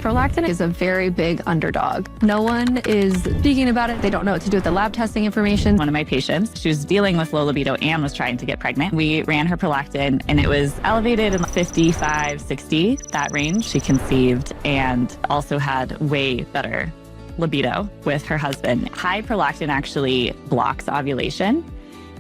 Prolactin is a very big underdog. No one is speaking about it. They don't know what to do with the lab testing information. One of my patients, she was dealing with low libido and was trying to get pregnant. We ran her Prolactin and it was elevated in 55, 60, that range. She conceived and also had way better libido with her husband. High Prolactin actually blocks ovulation.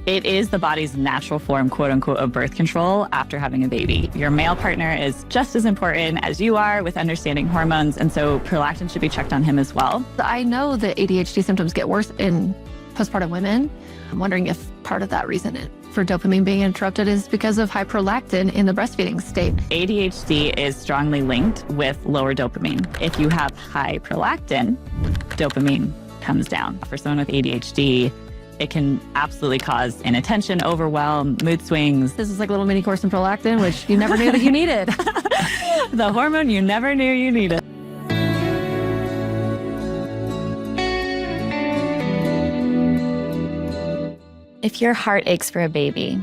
It is the body's natural form, quote unquote, of birth control after having a baby. Your male partner is just as important as you are with understanding hormones. And so prolactin should be checked on him as well. I know that ADHD symptoms get worse in postpartum women. I'm wondering if part of that reason for dopamine being interrupted is because of high prolactin in the breastfeeding state. ADHD is strongly linked with lower dopamine. If you have high prolactin, dopamine comes down. For someone with ADHD, it can absolutely cause inattention, overwhelm, mood swings. This is like a little mini course in prolactin, which you never knew that you needed. The hormone you never knew you needed. If your heart aches for a baby,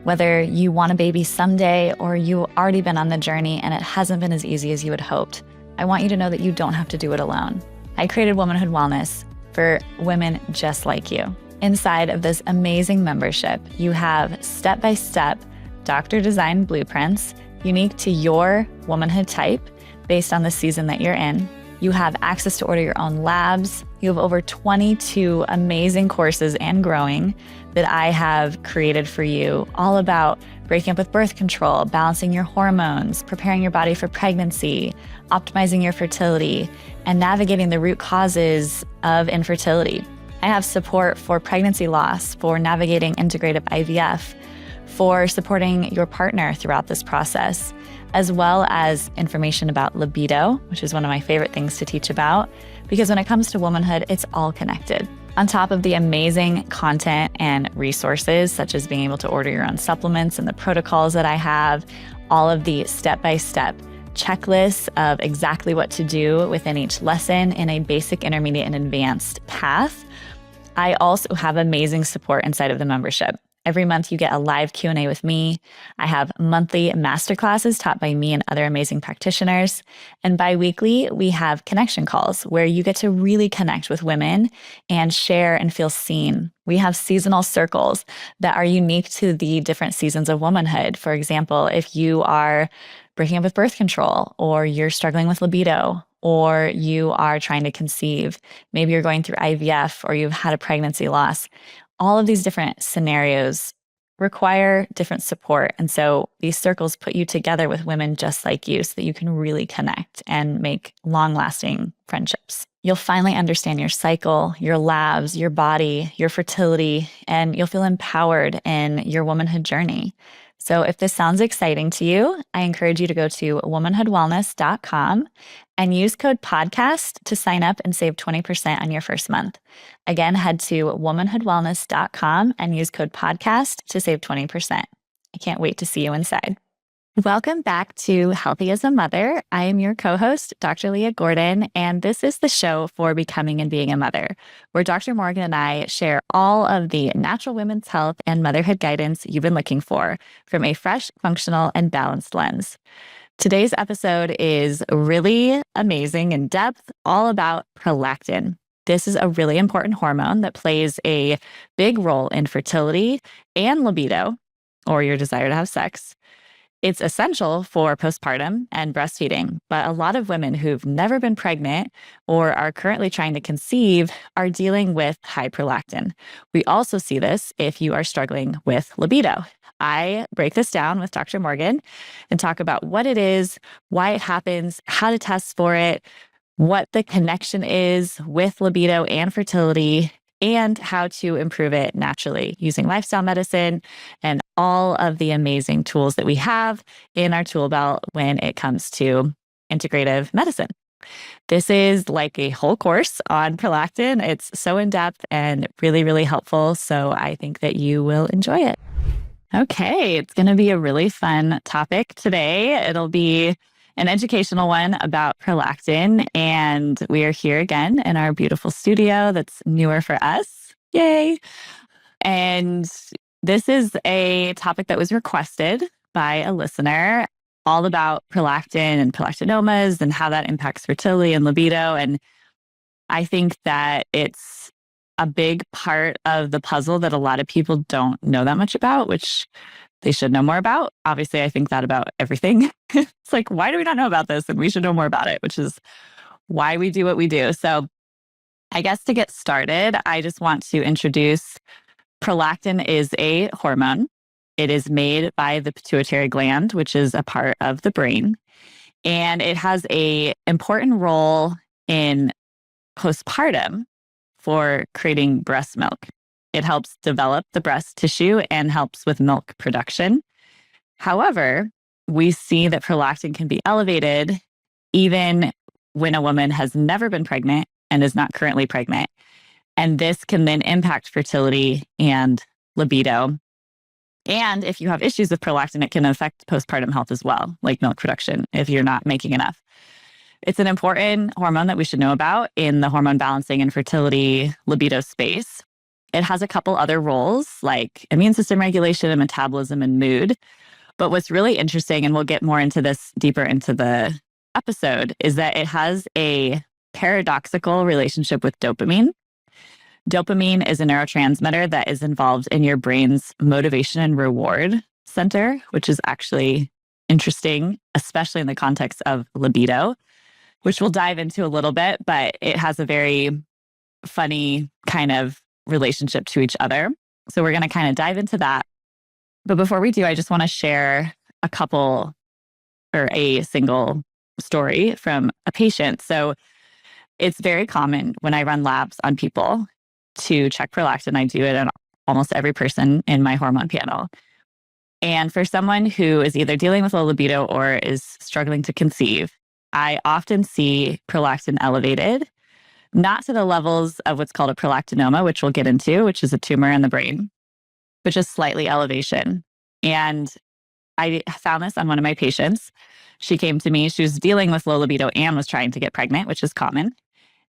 whether you want a baby someday or you've already been on the journey and it hasn't been as easy as you had hoped, I want you to know that you don't have to do it alone. I created Womanhood Wellness for women just like you. Inside of this amazing membership, you have step-by-step doctor-designed blueprints unique to your womanhood type based on the season that you're in. You have access to order your own labs. You have over 22 amazing courses and growing that I have created for you, all about breaking up with birth control, balancing your hormones, preparing your body for pregnancy, optimizing your fertility, and navigating the root causes of infertility. I have support for pregnancy loss, for navigating integrative IVF, for supporting your partner throughout this process, as well as information about libido, which is one of my favorite things to teach about, because when it comes to womanhood, it's all connected. On top of the amazing content and resources, such as being able to order your own supplements and the protocols that I have, all of the step-by-step checklists of exactly what to do within each lesson in a basic, intermediate, and advanced path. I also have amazing support inside of the membership. Every month you get a live Q&A with me. I have monthly masterclasses taught by me and other amazing practitioners. And bi-weekly, we have connection calls where you get to really connect with women and share and feel seen. We have seasonal circles that are unique to the different seasons of womanhood. For example, if you are breaking up with birth control, or you're struggling with libido, or you are trying to conceive, maybe you're going through IVF, or you've had a pregnancy loss. All of these different scenarios require different support. And so these circles put you together with women just like you so that you can really connect and make long-lasting friendships. You'll finally understand your cycle, your labs, your body, your fertility, and you'll feel empowered in your womanhood journey. So if this sounds exciting to you, I encourage you to go to womanhoodwellness.com and use code podcast to sign up and save 20% on your first month. Again, head to womanhoodwellness.com and use code podcast to save 20%. I can't wait to see you inside. Welcome back to Healthy as a Mother. I am your co-host, Dr. Leah Gordon, and this is the show for becoming and being a mother, where Dr. Morgan and I share all of the natural women's health and motherhood guidance you've been looking for from a fresh, functional, and balanced lens. Today's episode is really amazing in depth, all about prolactin. This is a really important hormone that plays a big role in fertility and libido, or your desire to have sex. It's essential for postpartum and breastfeeding, but a lot of women who've never been pregnant or are currently trying to conceive are dealing with high prolactin. We also see this if you are struggling with libido. I break this down with Dr. Morgan and talk about what it is, why it happens, how to test for it, what the connection is with libido and fertility, and how to improve it naturally using lifestyle medicine and all of the amazing tools that we have in our tool belt when it comes to integrative medicine. This is like a whole course on prolactin. It's so in-depth and really, really helpful. So I think that you will enjoy it. Okay, it's going to be a really fun topic today. It'll be an educational one about prolactin. And we are here again in our beautiful studio that's newer for us. Yay. And this is a topic that was requested by a listener. all about prolactin and prolactinomas and how that impacts fertility and libido. And I think that it's a big part of the puzzle that a lot of people don't know that much about, which they should know more about. Obviously, I think that about everything. It's like, why do we not know about this? And we should know more about it, which is why we do what we do. So I guess to get started, I just want to introduce prolactin is a hormone. It is made by the pituitary gland, which is a part of the brain. And it has an important role in postpartum for creating breast milk. It helps develop the breast tissue and helps with milk production. However, we see that prolactin can be elevated even when a woman has never been pregnant and is not currently pregnant. And this can then impact fertility and libido. And if you have issues with prolactin, it can affect postpartum health as well, like milk production, if you're not making enough. It's an important hormone that we should know about in the hormone balancing and fertility libido space. It has a couple other roles like immune system regulation and metabolism and mood. But what's really interesting, and we'll get more into this deeper into the episode, is that it has a paradoxical relationship with dopamine. Dopamine is a neurotransmitter that is involved in your brain's motivation and reward center, which is actually interesting, especially in the context of libido, which we'll dive into a little bit, but it has a very funny kind of relationship to each other. So we're going to kind of dive into that. But before we do, I just want to share a single story from a patient. So it's very common when I run labs on people to check prolactin. I do it on almost every person in my hormone panel. And for someone who is either dealing with low libido or is struggling to conceive, I often see prolactin elevated, not to the levels of what's called a prolactinoma, which we'll get into, which is a tumor in the brain, but just slightly elevation. And I found this on one of my patients. She came to me, she was dealing with low libido and was trying to get pregnant, which is common.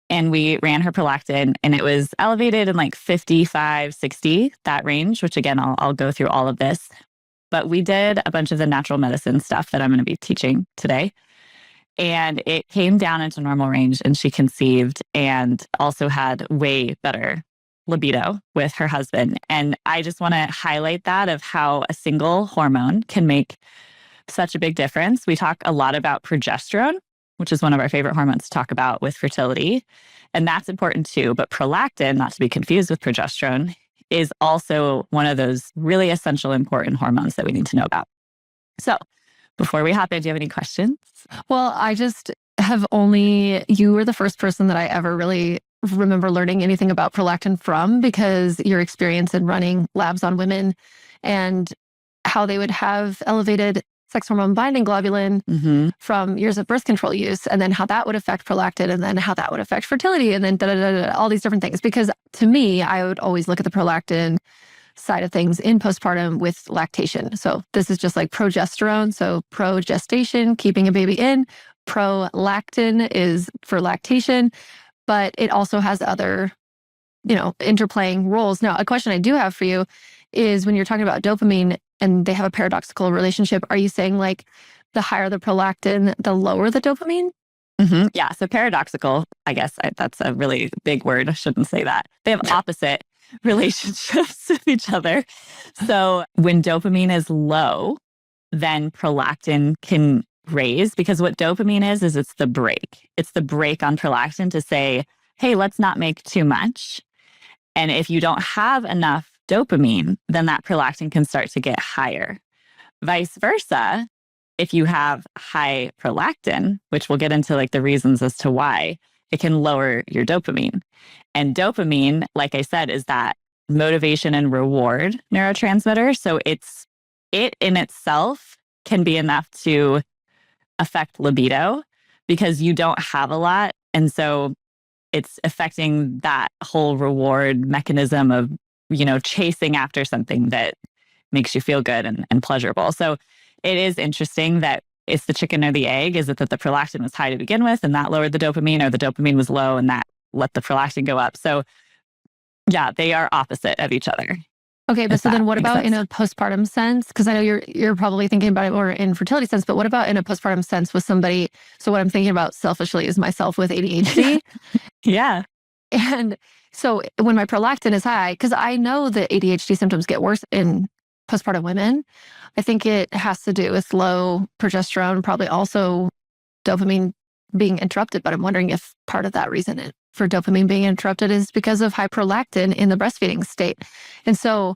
And we ran her prolactin and it was elevated in like 55, 60, that range, which again, I'll go through all of this. But we did a bunch of the natural medicine stuff that I'm going to be teaching today. And it came down into normal range and she conceived and also had way better libido with her husband. And I just want to highlight that of how a single hormone can make such a big difference. We talk a lot about progesterone, which is one of our favorite hormones to talk about with fertility. And that's important too. But prolactin, not to be confused with progesterone, is also one of those really essential, important hormones that we need to know about. So before we hop in, do you have any questions? Well, I just have you were the first person that I ever really remember learning anything about prolactin from, because your experience in running labs on women and how they would have elevated sex hormone binding globulin from years of birth control use, and then how that would affect prolactin, and then how that would affect fertility, and then all these different things. Because to me, I would always look at the prolactin side of things in postpartum with lactation. So this is just like progesterone. So progestation, keeping a baby in. Prolactin is for lactation, but it also has other, interplaying roles. Now, a question I do have for you is when you're talking about dopamine and they have a paradoxical relationship, are you saying like the higher the prolactin, the lower the dopamine? Yeah. So paradoxical, I guess that's a really big word. I shouldn't say that. They have opposite relationships with each other. So when dopamine is low, then prolactin can raise, because what dopamine is it's the brake. It's the brake on prolactin to say, hey, let's not make too much. And if you don't have enough dopamine, then that prolactin can start to get higher. Vice versa, if you have high prolactin, which we'll get into like the reasons as to why, it can lower your dopamine. And dopamine, like I said, is that motivation and reward neurotransmitter. So it in itself can be enough to affect libido because you don't have a lot. And so it's affecting that whole reward mechanism of, chasing after something that makes you feel good and pleasurable. So it is interesting that it's the chicken or the egg. Is it that the prolactin was high to begin with and that lowered the dopamine, or the dopamine was low and that let the prolactin go up? So yeah, they are opposite of each other. Okay, but if so that then what makes about in sense. a postpartum sense? Because I know you're probably thinking about it more in fertility sense, but what about in a postpartum sense with somebody? So what I'm thinking about selfishly is myself with ADHD. Yeah. And so when my prolactin is high, because I know that ADHD symptoms get worse in postpartum women, I think it has to do with low progesterone, probably also dopamine being interrupted. But I'm wondering if part of that reason for dopamine being interrupted is because of high prolactin in the breastfeeding state. And so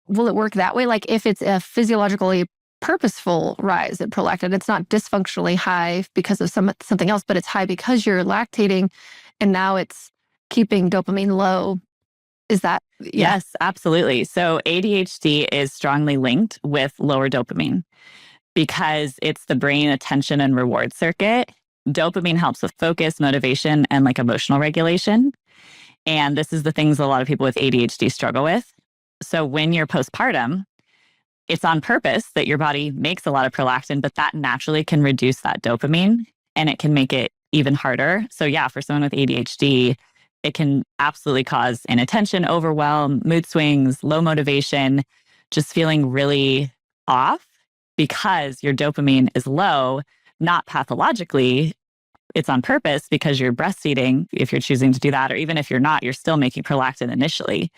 will it work that way? Like if it's a physiologically purposeful rise in prolactin, it's not dysfunctionally high because of something else, but it's high because you're lactating and now it's keeping dopamine low. Is that? Yeah. Yes, absolutely. So ADHD is strongly linked with lower dopamine because it's the brain attention and reward circuit. Dopamine helps with focus, motivation, and like emotional regulation. And this is the things a lot of people with ADHD struggle with. So when you're postpartum, it's on purpose that your body makes a lot of prolactin, but that naturally can reduce that dopamine and it can make it even harder. So yeah, for someone with ADHD, it can absolutely cause inattention, overwhelm, mood swings, low motivation, just feeling really off because your dopamine is low, not pathologically. It's on purpose because you're breastfeeding, if you're choosing to do that, or even if you're not, you're still making prolactin initially.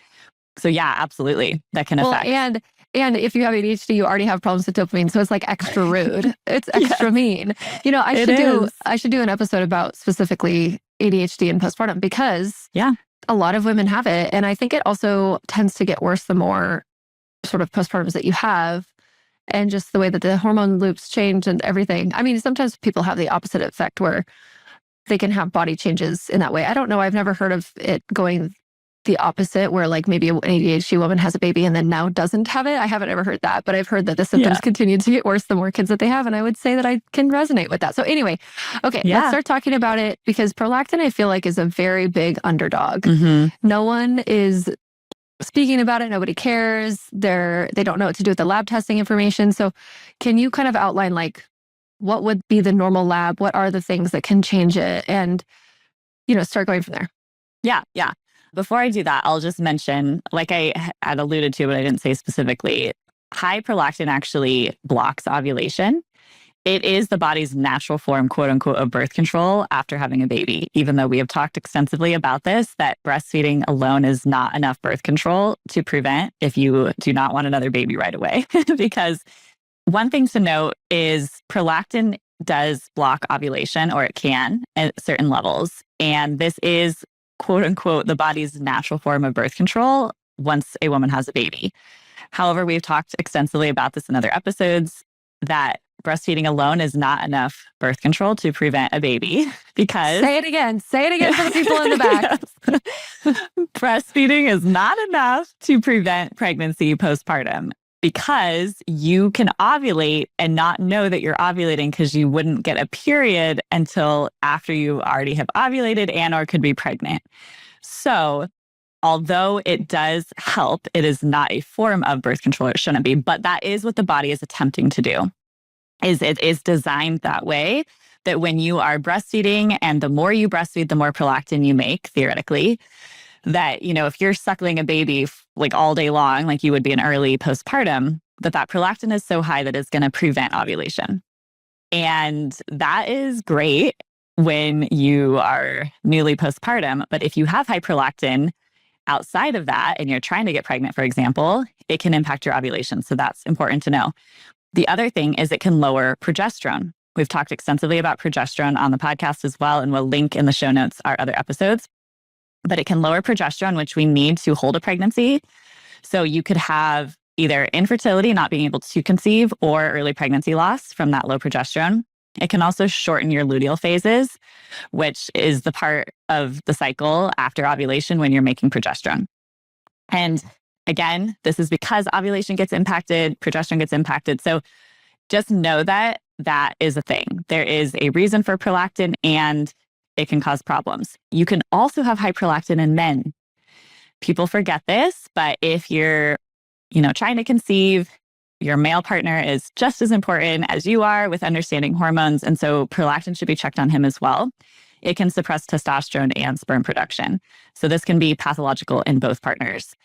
So yeah, absolutely. That can affect. And if you have ADHD, you already have problems with dopamine. So it's like extra rude. It's extra mean. You know, I should do an episode about specifically ADHD and postpartum because a lot of women have it. And I think it also tends to get worse the more sort of postpartums that you have. And just the way that the hormone loops change and everything. I mean, sometimes people have the opposite effect where they can have body changes in that way. I don't know. I've never heard of it going the opposite, where like maybe an ADHD woman has a baby and then now doesn't have it. I haven't ever heard that, but I've heard that the symptoms continue to get worse the more kids that they have. And I would say that I can resonate with that. So anyway, okay, let's start talking about it because prolactin, I feel like, is a very big underdog. Mm-hmm. No one is speaking about it. Nobody cares. They don't know what to do with the lab testing information. So can you kind of outline like what would be the normal lab? What are the things that can change it? And, you know, start going from there. Yeah. Before I do that, I'll just mention, like I had alluded to, but I didn't say specifically, high prolactin actually blocks ovulation. It is the body's natural form, quote unquote, of birth control after having a baby, even though we have talked extensively about this, that breastfeeding alone is not enough birth control to prevent if you do not want another baby right away. Because one thing to note is prolactin does block ovulation, or it can at certain levels. And this is, quote unquote, the body's natural form of birth control once a woman has a baby. However, we've talked extensively about this in other episodes that breastfeeding alone is not enough birth control to prevent a baby because... Say it again for the people in the back. Breastfeeding is not enough to prevent pregnancy postpartum because you can ovulate and not know that you're ovulating because you wouldn't get a period until after you already have ovulated and or could be pregnant. So although it does help, it is not a form of birth control. It shouldn't be, but that is what the body is attempting to do. It is designed that way, that when you are breastfeeding and the more you breastfeed, the more prolactin you make, theoretically, that, you know, if you're suckling a baby like all day long, like you would be in early postpartum, that prolactin is so high that it's going to prevent ovulation. And that is great when you are newly postpartum. But if you have high prolactin outside of that and you're trying to get pregnant, for example, it can impact your ovulation. So that's important to know. The other thing is it can lower progesterone. We've talked extensively about progesterone on the podcast as well, and we'll link in the show notes our other episodes. But it can lower progesterone, which we need to hold a pregnancy. So you could have either infertility, not being able to conceive, or early pregnancy loss from that low progesterone. It can also shorten your luteal phases, which is the part of the cycle after ovulation when you're making progesterone. And again, this is because ovulation gets impacted, progesterone gets impacted. So just know that that is a thing. There is a reason for prolactin and it can cause problems. You can also have high prolactin in men. People forget this, but if you're, trying to conceive, your male partner is just as important as you are with understanding hormones. And so prolactin should be checked on him as well. It can suppress testosterone and sperm production. So this can be pathological in both partners.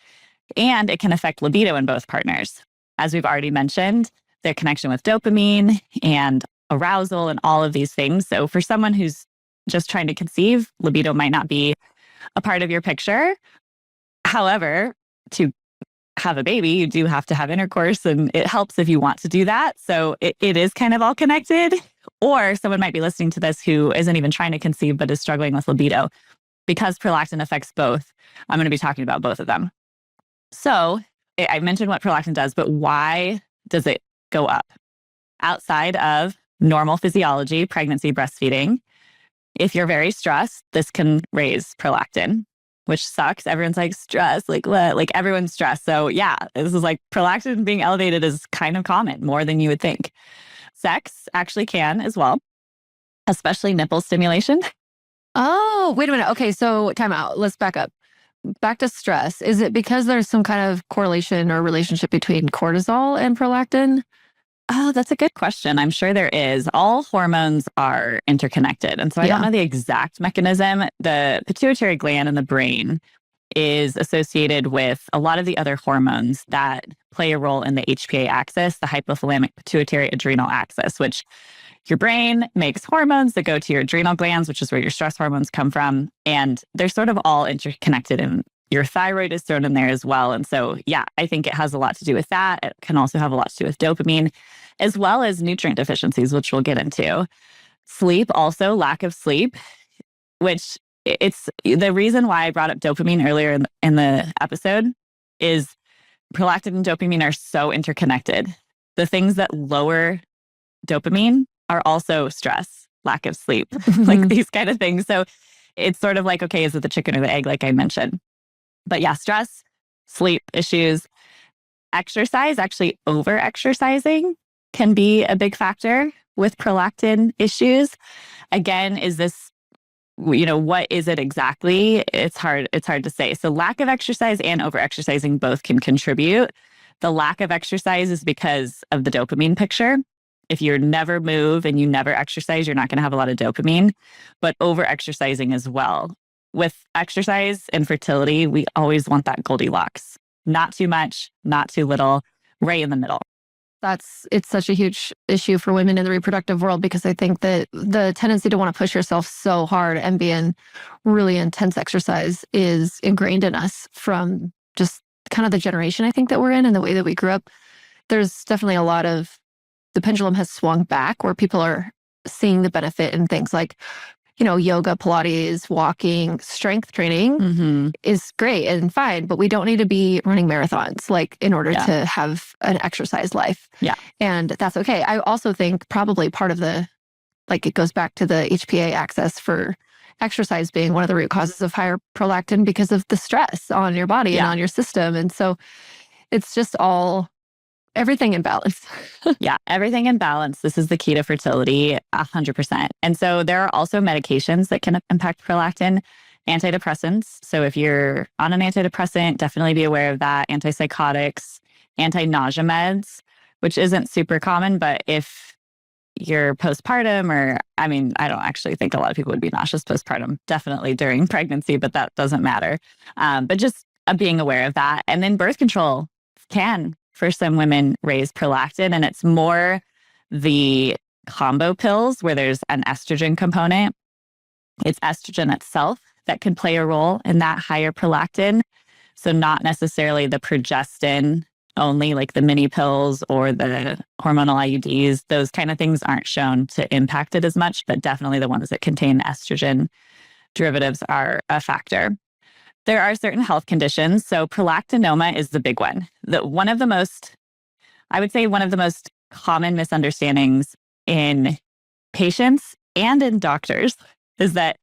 And it can affect libido in both partners. As we've already mentioned, their connection with dopamine and arousal and all of these things. So for someone who's just trying to conceive, libido might not be a part of your picture. However, to have a baby, you do have to have intercourse, and it helps if you want to do that. So it is kind of all connected. Or someone might be listening to this who isn't even trying to conceive, but is struggling with libido. Because prolactin affects both, I'm going to be talking about both of them. So I mentioned what prolactin does, but why does it go up? Outside of normal physiology, pregnancy, breastfeeding, if you're very stressed, this can raise prolactin, which sucks. Everyone's like, stress, like what? Like everyone's stressed. So yeah, this is like prolactin being elevated is kind of common, more than you would think. Sex actually can as well, especially nipple stimulation. Oh, wait a minute. Okay, so time out. Let's back up. Back to stress. Is it because there's some kind of correlation or relationship between cortisol and prolactin? Oh, that's a good question. I'm sure there is. All hormones are interconnected. And so I don't know the exact mechanism. The pituitary gland in the brain is associated with a lot of the other hormones that play a role in the HPA axis, the hypothalamic pituitary adrenal axis, which your brain makes hormones that go to your adrenal glands, which is where your stress hormones come from. And they're sort of all interconnected, and your thyroid is thrown in there as well. And so, yeah, I think it has a lot to do with that. It can also have a lot to do with dopamine, as well as nutrient deficiencies, which we'll get into. Sleep also, lack of sleep, which it's the reason why I brought up dopamine earlier in the episode is prolactin and dopamine are so interconnected. The things that lower dopamine are also stress, lack of sleep, like these kind of things. So it's sort of like, okay, is it the chicken or the egg, like I mentioned? But yeah, stress, sleep issues, exercise, actually over-exercising can be a big factor with prolactin issues. Again, is this, what is it exactly? It's hard to say. So lack of exercise and over-exercising both can contribute. The lack of exercise is because of the dopamine picture. If you never move and you never exercise, you're not going to have a lot of dopamine, but over-exercising as well. With exercise and fertility, we always want that Goldilocks. Not too much, not too little, right in the middle. It's such a huge issue for women in the reproductive world, because I think that the tendency to want to push yourself so hard and be in really intense exercise is ingrained in us from just kind of the generation I think that we're in and the way that we grew up. There's definitely a lot of, the pendulum has swung back where people are seeing the benefit in things like, yoga, Pilates, walking, strength training is great and fine, but we don't need to be running marathons in order to have an exercise life. Yeah. And that's okay. I also think probably part of it goes back to the HPA axis for exercise being one of the root causes of higher prolactin because of the stress on your body and on your system. And so it's just everything in balance. Yeah, everything in balance. This is the key to fertility, 100%. And so there are also medications that can impact prolactin, antidepressants. So if you're on an antidepressant, definitely be aware of that. Antipsychotics, anti-nausea meds, which isn't super common, but if you're postpartum I don't actually think a lot of people would be nauseous postpartum, definitely during pregnancy, but that doesn't matter. But just being aware of that. And then birth control can, for some women, raise prolactin, and it's more the combo pills where there's an estrogen component. It's estrogen itself that can play a role in that higher prolactin. So not necessarily the progestin only, like the mini pills or the hormonal IUDs. Those kind of things aren't shown to impact it as much, but definitely the ones that contain estrogen derivatives are a factor. There are certain health conditions. So prolactinoma is the big one. One of the most common misunderstandings in patients and in doctors is that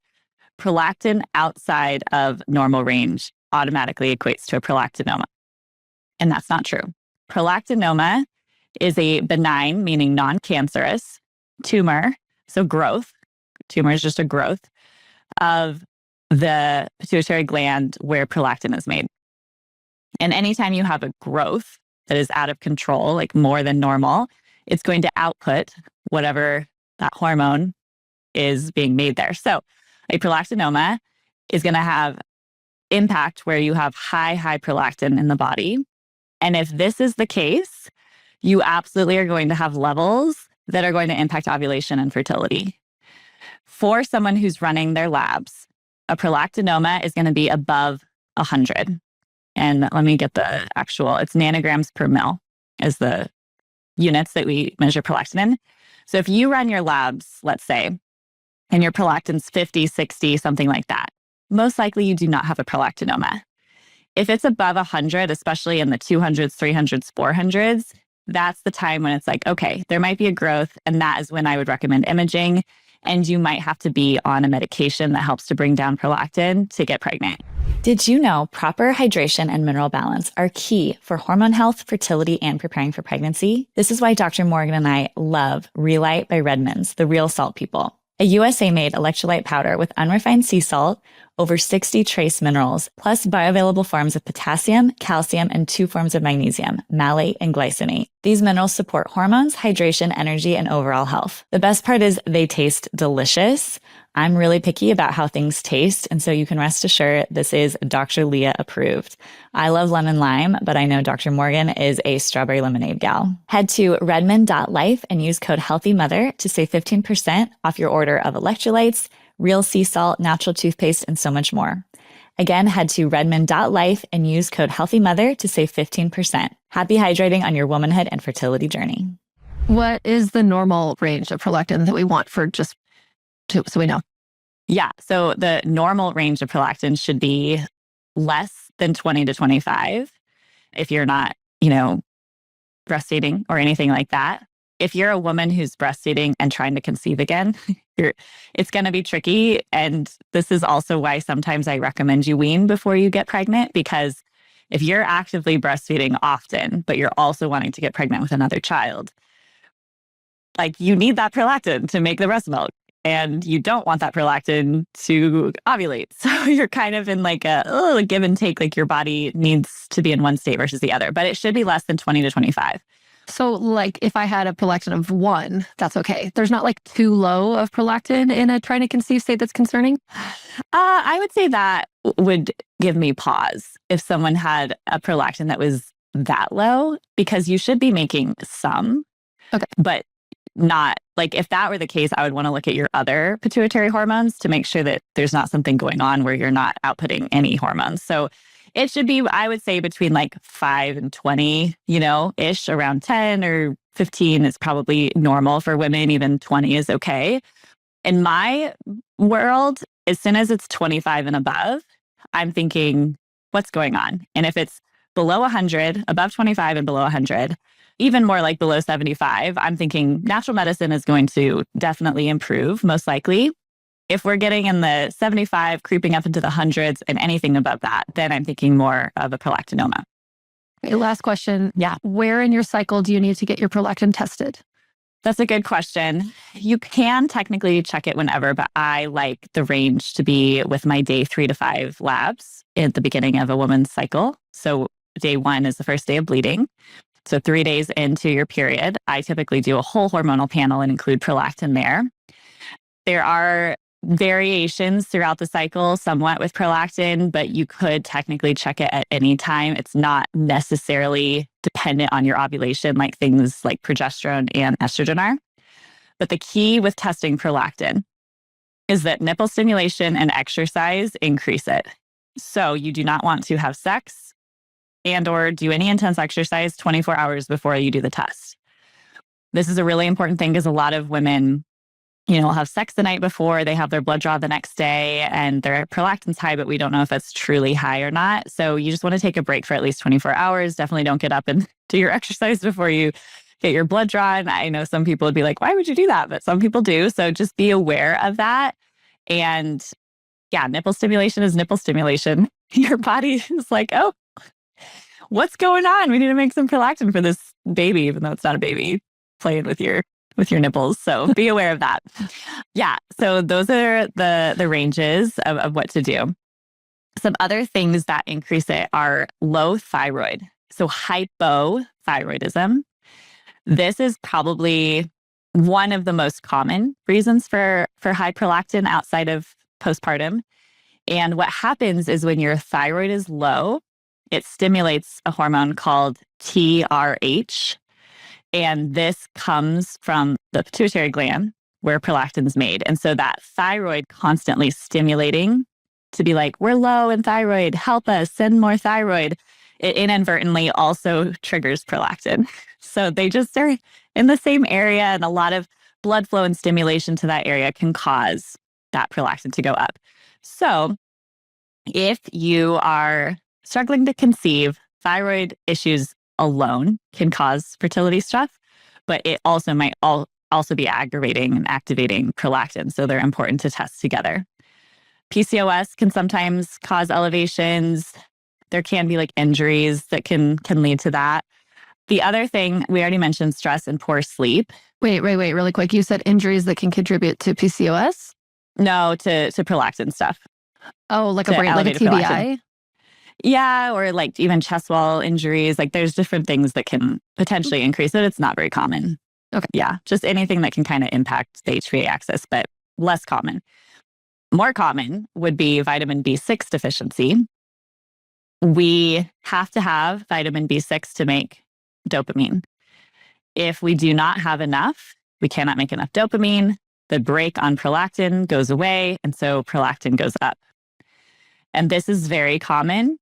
prolactin outside of normal range automatically equates to a prolactinoma. And that's not true. Prolactinoma is a benign, meaning non-cancerous tumor. So growth. Tumor is just a growth of the pituitary gland where prolactin is made. And anytime you have a growth that is out of control, like more than normal, it's going to output whatever that hormone is being made there. So a prolactinoma is going to have impact where you have high prolactin in the body. And if this is the case, you absolutely are going to have levels that are going to impact ovulation and fertility. For someone who's running their labs, a prolactinoma is going to be above 100. And let me get the actual, it's nanograms per mil is the units that we measure prolactin in. So if you run your labs, let's say, and your prolactin's 50, 60, something like that, most likely you do not have a prolactinoma. If it's above 100, especially in the 200s, 300s, 400s, that's the time when it's like, okay, there might be a growth. And that is when I would recommend imaging. And you might have to be on a medication that helps to bring down prolactin to get pregnant. Did you know proper hydration and mineral balance are key for hormone health, fertility, and preparing for pregnancy? This is why Dr. Morgan and I love Relight by Redmond's, the real salt people. A USA-made electrolyte powder with unrefined sea salt, over 60 trace minerals, plus bioavailable forms of potassium, calcium, and 2 forms of magnesium, malate and glycinate. These minerals support hormones, hydration, energy, and overall health. The best part is they taste delicious. I'm really picky about how things taste, and so you can rest assured this is Dr. Leah approved. I love lemon lime, but I know Dr. Morgan is a strawberry lemonade gal. Head to redmond.life and use code HEALTHYMOTHER to save 15% off your order of electrolytes, real sea salt, natural toothpaste, and so much more. Again, head to redmond.life and use code HEALTHYMOTHER to save 15%. Happy hydrating on your womanhood and fertility journey. What is the normal range of prolactin that we want for just so we know? Yeah. So the normal range of prolactin should be less than 20 to 25 if you're not, breastfeeding or anything like that. If you're a woman who's breastfeeding and trying to conceive again, it's going to be tricky. And this is also why sometimes I recommend you wean before you get pregnant, because if you're actively breastfeeding often, but you're also wanting to get pregnant with another child, like you need that prolactin to make the breast milk. And you don't want that prolactin to ovulate. So you're kind of in like a give and take, like your body needs to be in one state versus the other, but it should be less than 20 to 25. So like if I had a prolactin of 1, that's okay. There's not like too low of prolactin in a trying to conceive state that's concerning? I would say that would give me pause if someone had a prolactin that was that low, because you should be making some, okay, but not like if that were the case, I would want to look at your other pituitary hormones to make sure that there's not something going on where you're not outputting any hormones. So it should be, I would say, between like 5 and 20, ish. Around 10 or 15 is probably normal for women. Even 20 is okay. In my world, as soon as it's 25 and above, I'm thinking, what's going on? And if it's below 100, above 25 and below 100, even more like below 75, I'm thinking natural medicine is going to definitely improve, most likely. If we're getting in the 75, creeping up into the hundreds and anything above that, then I'm thinking more of a prolactinoma. Okay, last question. Yeah. Where in your cycle do you need to get your prolactin tested? That's a good question. You can technically check it whenever, but I like the range to be with my day 3 to 5 labs at the beginning of a woman's cycle. So day 1 is the first day of bleeding. So 3 days into your period, I typically do a whole hormonal panel and include prolactin there. There are variations throughout the cycle, somewhat with prolactin, but you could technically check it at any time. It's not necessarily dependent on your ovulation like things like progesterone and estrogen are. But the key with testing prolactin is that nipple stimulation and exercise increase it. So you do not want to have sex and or do any intense exercise 24 hours before you do the test. This is a really important thing because a lot of women, will have sex the night before, they have their blood draw the next day and their prolactin's high, but we don't know if it's truly high or not. So you just want to take a break for at least 24 hours. Definitely don't get up and do your exercise before you get your blood drawn. I know some people would be like, why would you do that? But some people do. So just be aware of that. And yeah, nipple stimulation is nipple stimulation. Your body is like, oh, what's going on? We need to make some prolactin for this baby, even though it's not a baby playing with your nipples. So be aware of that. Yeah. So those are the ranges of what to do. Some other things that increase it are low thyroid. So hypothyroidism. This is probably one of the most common reasons for high prolactin outside of postpartum. And what happens is when your thyroid is low, it stimulates a hormone called TRH. And this comes from the pituitary gland where prolactin is made. And so that thyroid constantly stimulating to be like, we're low in thyroid, help us, send more thyroid. It inadvertently also triggers prolactin. So they just are in the same area, and a lot of blood flow and stimulation to that area can cause that prolactin to go up. So if you are struggling to conceive, thyroid issues alone can cause fertility stuff, but it also might also be aggravating and activating prolactin. So they're important to test together. PCOS can sometimes cause elevations. There can be like injuries that can lead to that. The other thing, we already mentioned stress and poor sleep. Wait, really quick. You said injuries that can contribute to PCOS? No, to prolactin stuff. Oh, like a brain, like a TBI? Prolactin. Yeah, or like even chest wall injuries. Like there's different things that can potentially increase it. It's not very common. Okay. Yeah, just anything that can kind of impact the HPA axis, but less common. More common would be vitamin B6 deficiency. We have to have vitamin B6 to make dopamine. If we do not have enough, we cannot make enough dopamine. The brake on prolactin goes away, and so prolactin goes up. And this is very common.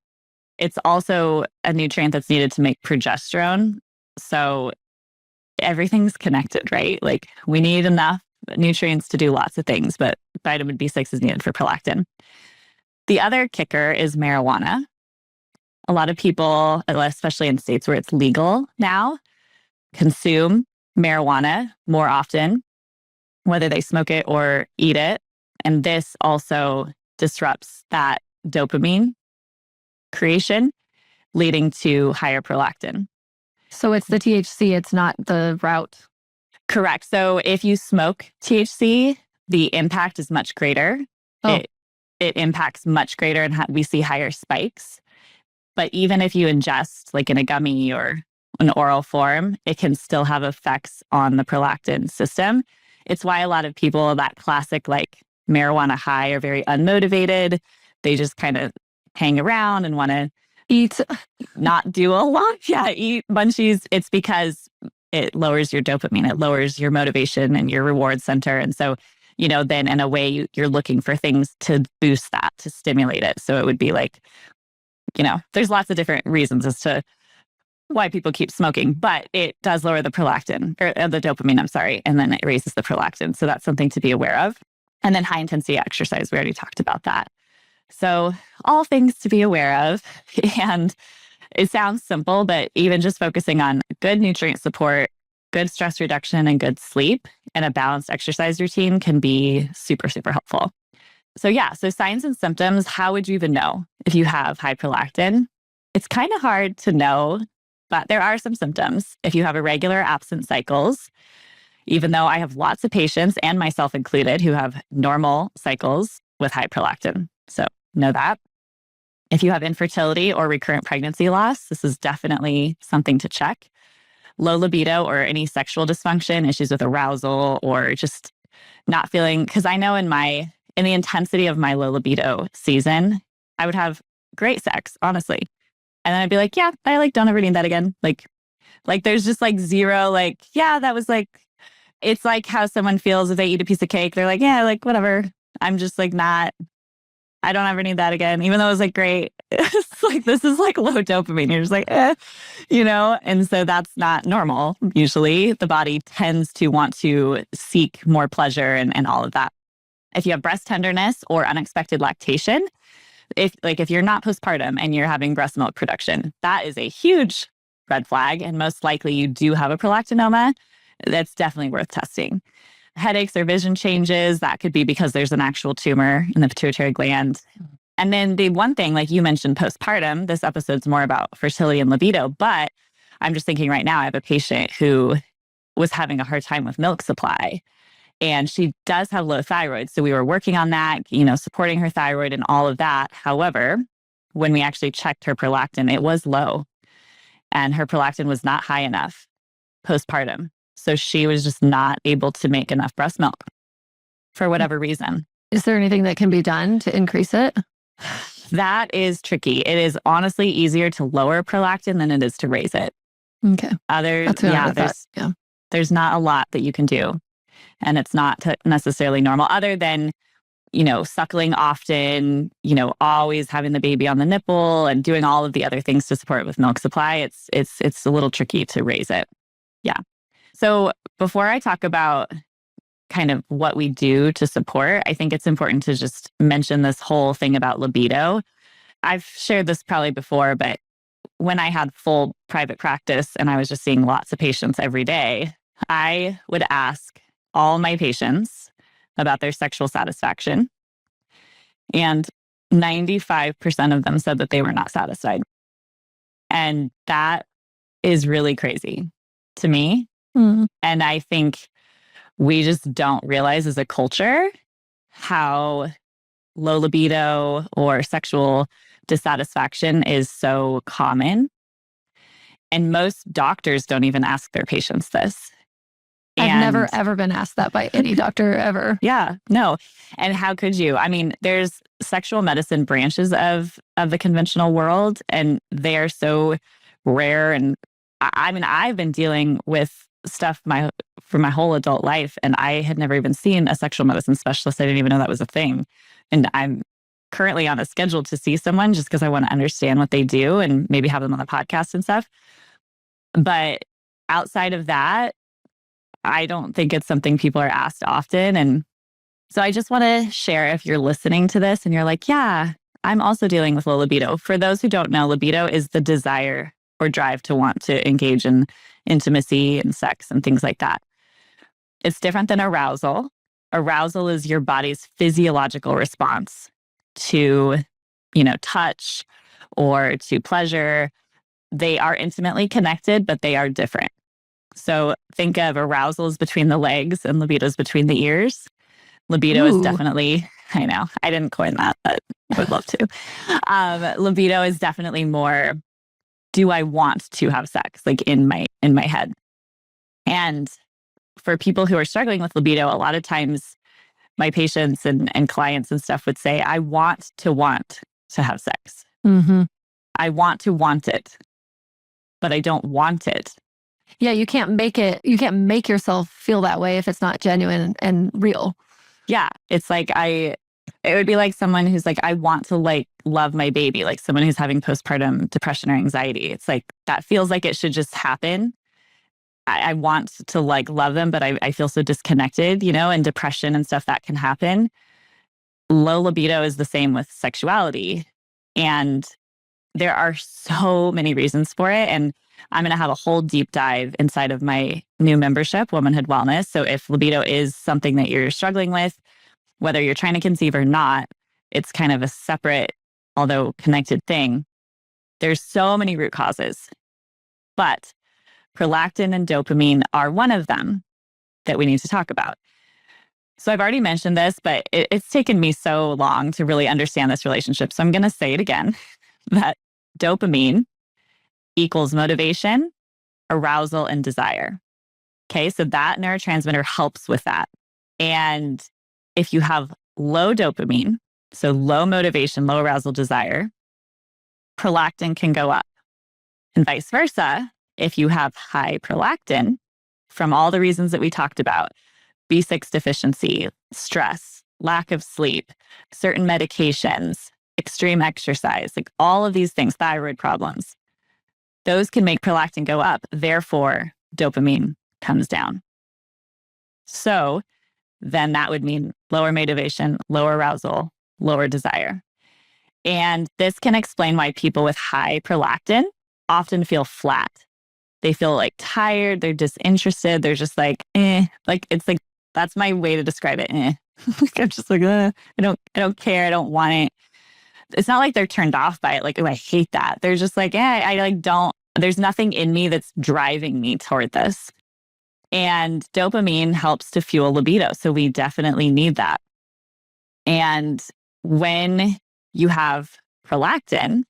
It's also a nutrient that's needed to make progesterone. So everything's connected, right? Like we need enough nutrients to do lots of things, but vitamin B6 is needed for prolactin. The other kicker is marijuana. A lot of people, especially in states where it's legal now, consume marijuana more often, whether they smoke it or eat it. And this also disrupts that dopamine creation, leading to higher prolactin. So it's the THC, it's not the route. Correct. So if you smoke THC, the impact is much greater. Oh. It impacts much greater, and we see higher spikes. But even if you ingest like in a gummy or an oral form, it can still have effects on the prolactin system. It's why a lot of people, that classic like marijuana high, are very unmotivated. They just kind of hang around and want to Eat. not do a lot. Yeah, eat munchies. It's because it lowers your dopamine. It lowers your motivation and your reward center. And so, then in a way you're looking for things to boost that, to stimulate it. So it would be like, there's lots of different reasons as to why people keep smoking, but it does lower the prolactin, or the dopamine, I'm sorry, and then it raises the prolactin. So that's something to be aware of. And then high intensity exercise, we already talked about that. So all things to be aware of. And it sounds simple, but even just focusing on good nutrient support, good stress reduction, and good sleep, and a balanced exercise routine can be super, super helpful. So signs and symptoms. How would you even know if you have high prolactin? It's kind of hard to know, but there are some symptoms. If you have irregular absent cycles, even though I have lots of patients, and myself included, who have normal cycles with high prolactin. So know that. If you have infertility or recurrent pregnancy loss, this is definitely something to check. Low libido or any sexual dysfunction, issues with arousal, or just not feeling, because I know in the intensity of my low libido season, I would have great sex, honestly. And then I'd be like, yeah, I don't ever need that again. Like there's just zero, that was it's like how someone feels if they eat a piece of cake. They're like, yeah, whatever. I'm just not, I don't ever need that again. Even though it was great. It's this is low dopamine. You're just and so that's not normal. Usually the body tends to want to seek more pleasure and all of that. If you have breast tenderness or unexpected lactation, if you're not postpartum and you're having breast milk production, that is a huge red flag. And most likely you do have a prolactinoma. That's definitely worth testing. Headaches or vision changes, that could be because there's an actual tumor in the pituitary gland. And then the one thing, like you mentioned, postpartum, this episode's more about fertility and libido, but I'm just thinking right now, I have a patient who was having a hard time with milk supply. And she does have low thyroid. So we were working on that, supporting her thyroid and all of that. However, when we actually checked her prolactin, it was low. And her prolactin was not high enough postpartum. So she was just not able to make enough breast milk for whatever reason. Is there anything that can be done to increase it? That is tricky. It is honestly easier to lower prolactin than it is to raise it. Okay. That's what I thought. There's not a lot that you can do. And it's not necessarily normal other than, suckling often, always having the baby on the nipple and doing all of the other things to support it with milk supply. It's a little tricky to raise it. Yeah. So before I talk about kind of what we do to support, I think it's important to just mention this whole thing about libido. I've shared this probably before, but when I had full private practice and I was just seeing lots of patients every day, I would ask all my patients about their sexual satisfaction. And 95% of them said that they were not satisfied. And that is really crazy to me. Mm. And I think we just don't realize as a culture how low libido or sexual dissatisfaction is so common. And most doctors don't even ask their patients this. I've never, ever been asked that by any doctor ever. Yeah, no. And how could you? I mean, there's sexual medicine branches of the conventional world, and they are so rare. And I've been dealing with stuff for my whole adult life, and I had never even seen a sexual medicine specialist. I didn't even know that was a thing. And I'm currently on a schedule to see someone just because I want to understand what they do and maybe have them on the podcast and stuff. But outside of that, I don't think it's something people are asked often. And so I just want to share, if you're listening to this and you're like, yeah, I'm also dealing with low libido. For those who don't know, libido is the desire or drive to want to engage in intimacy and sex and things like that. It's different than arousal. Arousal is your body's physiological response to, touch or to pleasure. They are intimately connected, but they are different. So think of arousal as between the legs and libido is between the ears. Libido is definitely, I know, I didn't coin that, but I would love to. Libido is definitely more, do I want to have sex, like in my head? And for people who are struggling with libido, a lot of times my patients and clients and stuff would say, I want to have sex. Mm-hmm. I want it, but I don't want it. Yeah, you can't make yourself feel that way if it's not genuine and real. Yeah, it's like it would be like someone who's like, I want to love my baby, like someone who's having postpartum depression or anxiety. It's like, that feels like it should just happen. I want to love them, but I feel so disconnected, and depression and stuff that can happen. Low libido is the same with sexuality. And there are so many reasons for it. And I'm going to have a whole deep dive inside of my new membership, Womanhood Wellness. So if libido is something that you're struggling with, whether you're trying to conceive or not, it's kind of a separate, although connected thing. There's so many root causes, but prolactin and dopamine are one of them that we need to talk about. So I've already mentioned this, but it's taken me so long to really understand this relationship. So I'm going to say it again, that dopamine equals motivation, arousal, and desire. Okay, so that neurotransmitter helps with that. And if you have low dopamine, so low motivation, low arousal, desire, prolactin can go up. And vice versa, if you have high prolactin, from all the reasons that we talked about, B6 deficiency, stress, lack of sleep, certain medications, extreme exercise, like all of these things, thyroid problems, those can make prolactin go up. Therefore, dopamine comes down. So then that would mean lower motivation, lower arousal, lower desire. And this can explain why people with high prolactin often feel flat. They feel tired, they're disinterested, they're just that's my way to describe it. I'm just I don't care, I don't want it. It's not like they're turned off by it, oh, I hate that. They're just there's nothing in me that's driving me toward this. And dopamine helps to fuel libido. So we definitely need that. And when you have prolactin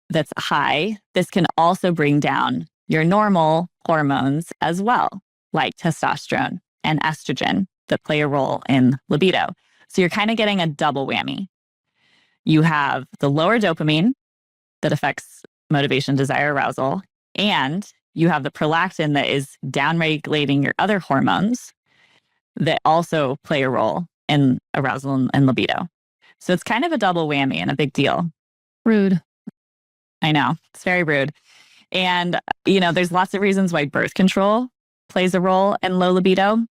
that's high, this can also bring down your normal hormones as well, like testosterone and estrogen that play a role in libido. So you're kind of getting a double whammy. You have the lower dopamine that affects motivation, desire, arousal, and you have the prolactin that is downregulating your other hormones that also play a role in arousal and libido. So it's kind of a double whammy and a big deal. Rude. I know. It's very rude. And, there's lots of reasons why birth control plays a role in low libido.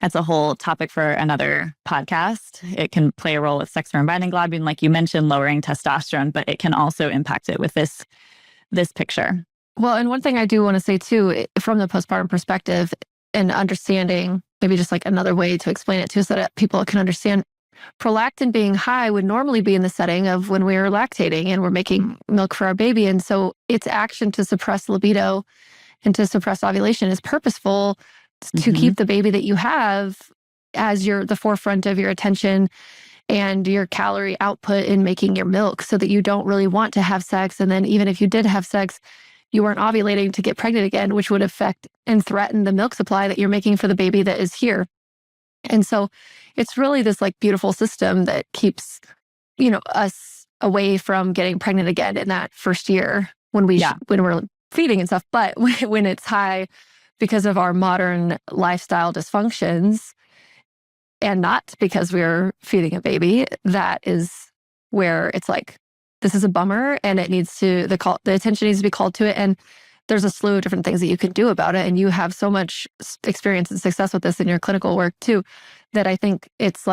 That's a whole topic for another podcast. It can play a role with sex hormone binding globulin, like you mentioned, lowering testosterone, but it can also impact it with this picture. Well, and one thing I do want to say too, from the postpartum perspective and understanding, maybe just like another way to explain it too, so that people can understand, prolactin being high would normally be in the setting of when we're lactating and we're making milk for our baby. And so its action to suppress libido and to suppress ovulation is purposeful to keep the baby that you have as the forefront of your attention and your calorie output in making your milk, so that you don't really want to have sex. And then even if you did have sex, you weren't ovulating to get pregnant again, which would affect and threaten the milk supply that you're making for the baby that is here. And so it's really this like beautiful system that keeps, us away from getting pregnant again in that first year when we're feeding and stuff. But when it's high because of our modern lifestyle dysfunctions and not because we're feeding a baby, that is where it's like, this is a bummer and it needs to, the attention needs to be called to it. And there's a slew of different things that you can do about it. And you have so much experience and success with this in your clinical work too, that I think it's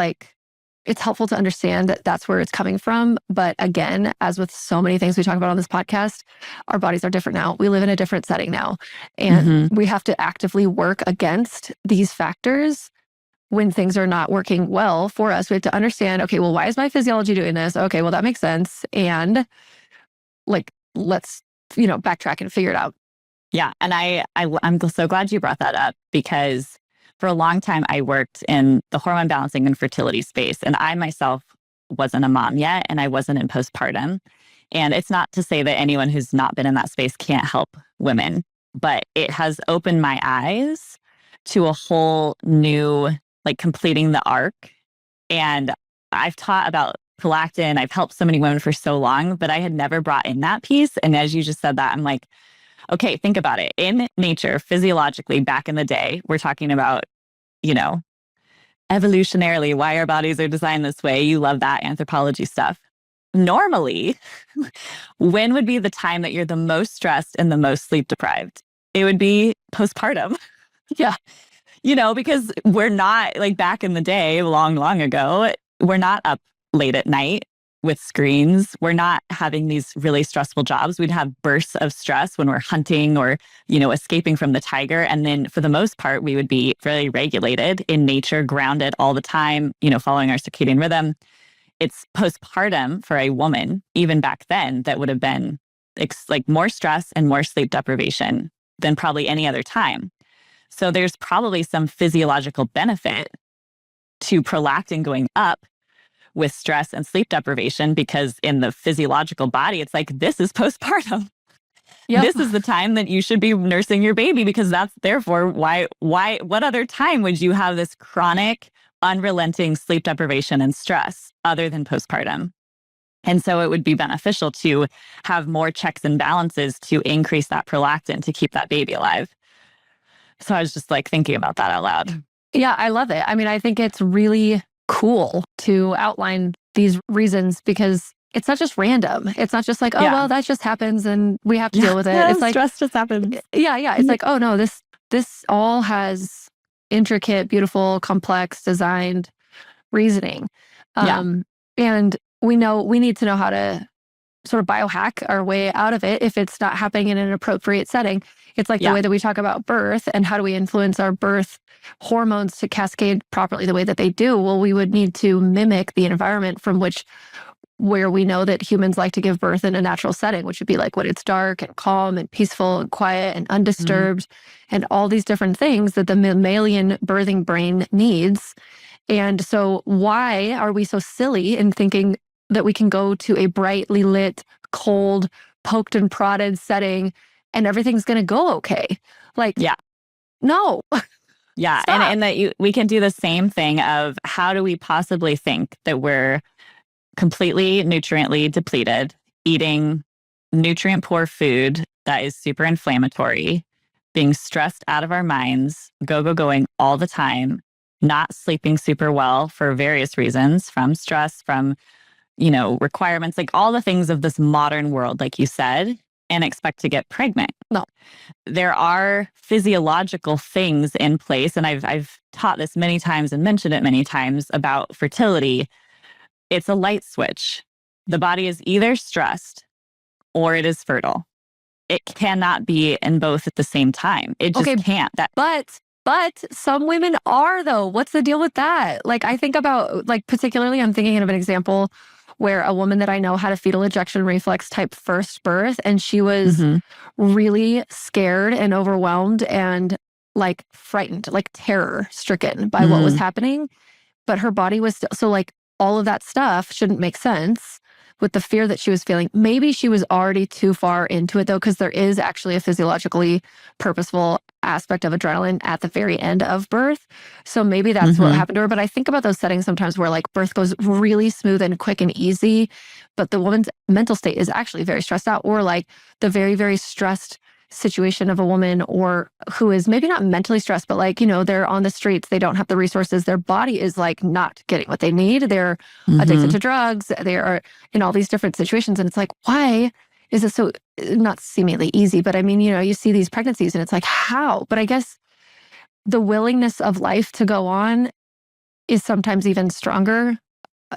helpful to understand that that's where it's coming from. But again, as with so many things we talk about on this podcast, our bodies are different now. We live in a different setting now. And we have to actively work against these factors when things are not working well for us. We have to understand, okay, well, why is my physiology doing this? Okay, well, that makes sense. And let's, backtrack and figure it out. Yeah. And I'm so glad you brought that up, because for a long time, I worked in the hormone balancing and fertility space. And I myself wasn't a mom yet, and I wasn't in postpartum. And it's not to say that anyone who's not been in that space can't help women, but it has opened my eyes to a whole new, completing the arc. And I've taught about prolactin. I've helped so many women for so long, but I had never brought in that piece. And as you just said that, I'm like, okay, think about it. In nature, physiologically, back in the day, we're talking about, evolutionarily, why our bodies are designed this way. You love that anthropology stuff. Normally, when would be the time that you're the most stressed and the most sleep deprived? It would be postpartum. Yeah. Because we're not, back in the day, long, long ago, we're not up late at night with screens. We're not having these really stressful jobs. We'd have bursts of stress when we're hunting or, escaping from the tiger. And then for the most part, we would be very regulated in nature, grounded all the time, following our circadian rhythm. It's postpartum for a woman, even back then, that would have been more stress and more sleep deprivation than probably any other time. So there's probably some physiological benefit to prolactin going up with stress and sleep deprivation, because in the physiological body, it's this is postpartum. Yep. This is the time that you should be nursing your baby, because that's therefore what other time would you have this chronic, unrelenting sleep deprivation and stress other than postpartum? And so it would be beneficial to have more checks and balances to increase that prolactin to keep that baby alive. So I was just thinking about that out loud. Yeah, I love it. I mean, I think it's really cool to outline these reasons, because it's not just random. It's not just well, that just happens and we have to deal with it. Yeah, it's stress just happens. Yeah. It's oh no, this all has intricate, beautiful, complex, designed reasoning. And we need to know how to sort of biohack our way out of it if it's not happening in an appropriate setting. It's the way that we talk about birth and how do we influence our birth hormones to cascade properly the way that they do. Well, we would need to mimic the environment where we know that humans like to give birth in a natural setting, which would be when it's dark and calm and peaceful and quiet and undisturbed and all these different things that the mammalian birthing brain needs. And so why are we so silly in thinking that we can go to a brightly lit, cold, poked and prodded setting and everything's going to go okay? No. Yeah. And that we can do the same thing of how do we possibly think that we're completely nutriently depleted, eating nutrient poor food that is super inflammatory, being stressed out of our minds, going all the time, not sleeping super well for various reasons, from stress, from, requirements, like all the things of this modern world, like you said, and expect to get pregnant. No. There are physiological things in place, and I've taught this many times and mentioned it many times about fertility. It's a light switch. The body is either stressed or it is fertile. It cannot be in both at the same time. It just can't. But some women are, though. What's the deal with that? Like, I think about, like, particularly, I'm thinking of an example where a woman that I know had a fetal ejection reflex type first birth, and she was really scared and overwhelmed and like frightened, like terror stricken by what was happening. But her body was still, so like all of that stuff shouldn't make sense with the fear that she was feeling. Maybe she was already too far into it, though, because there is actually a physiologically purposeful aspect of adrenaline at the very end of birth. So maybe that's what happened to her. But I think about those settings sometimes where like birth goes really smooth and quick and easy, but the woman's mental state is actually very stressed out, or like the very, very stressed situation of a woman, or who is maybe not mentally stressed, but like, they're on the streets, they don't have the resources, their body is like not getting what they need, they're addicted to drugs, they are in all these different situations. And it's like, why is it so not seemingly easy? But I mean, you see these pregnancies and it's like, how? But I guess the willingness of life to go on is sometimes even stronger.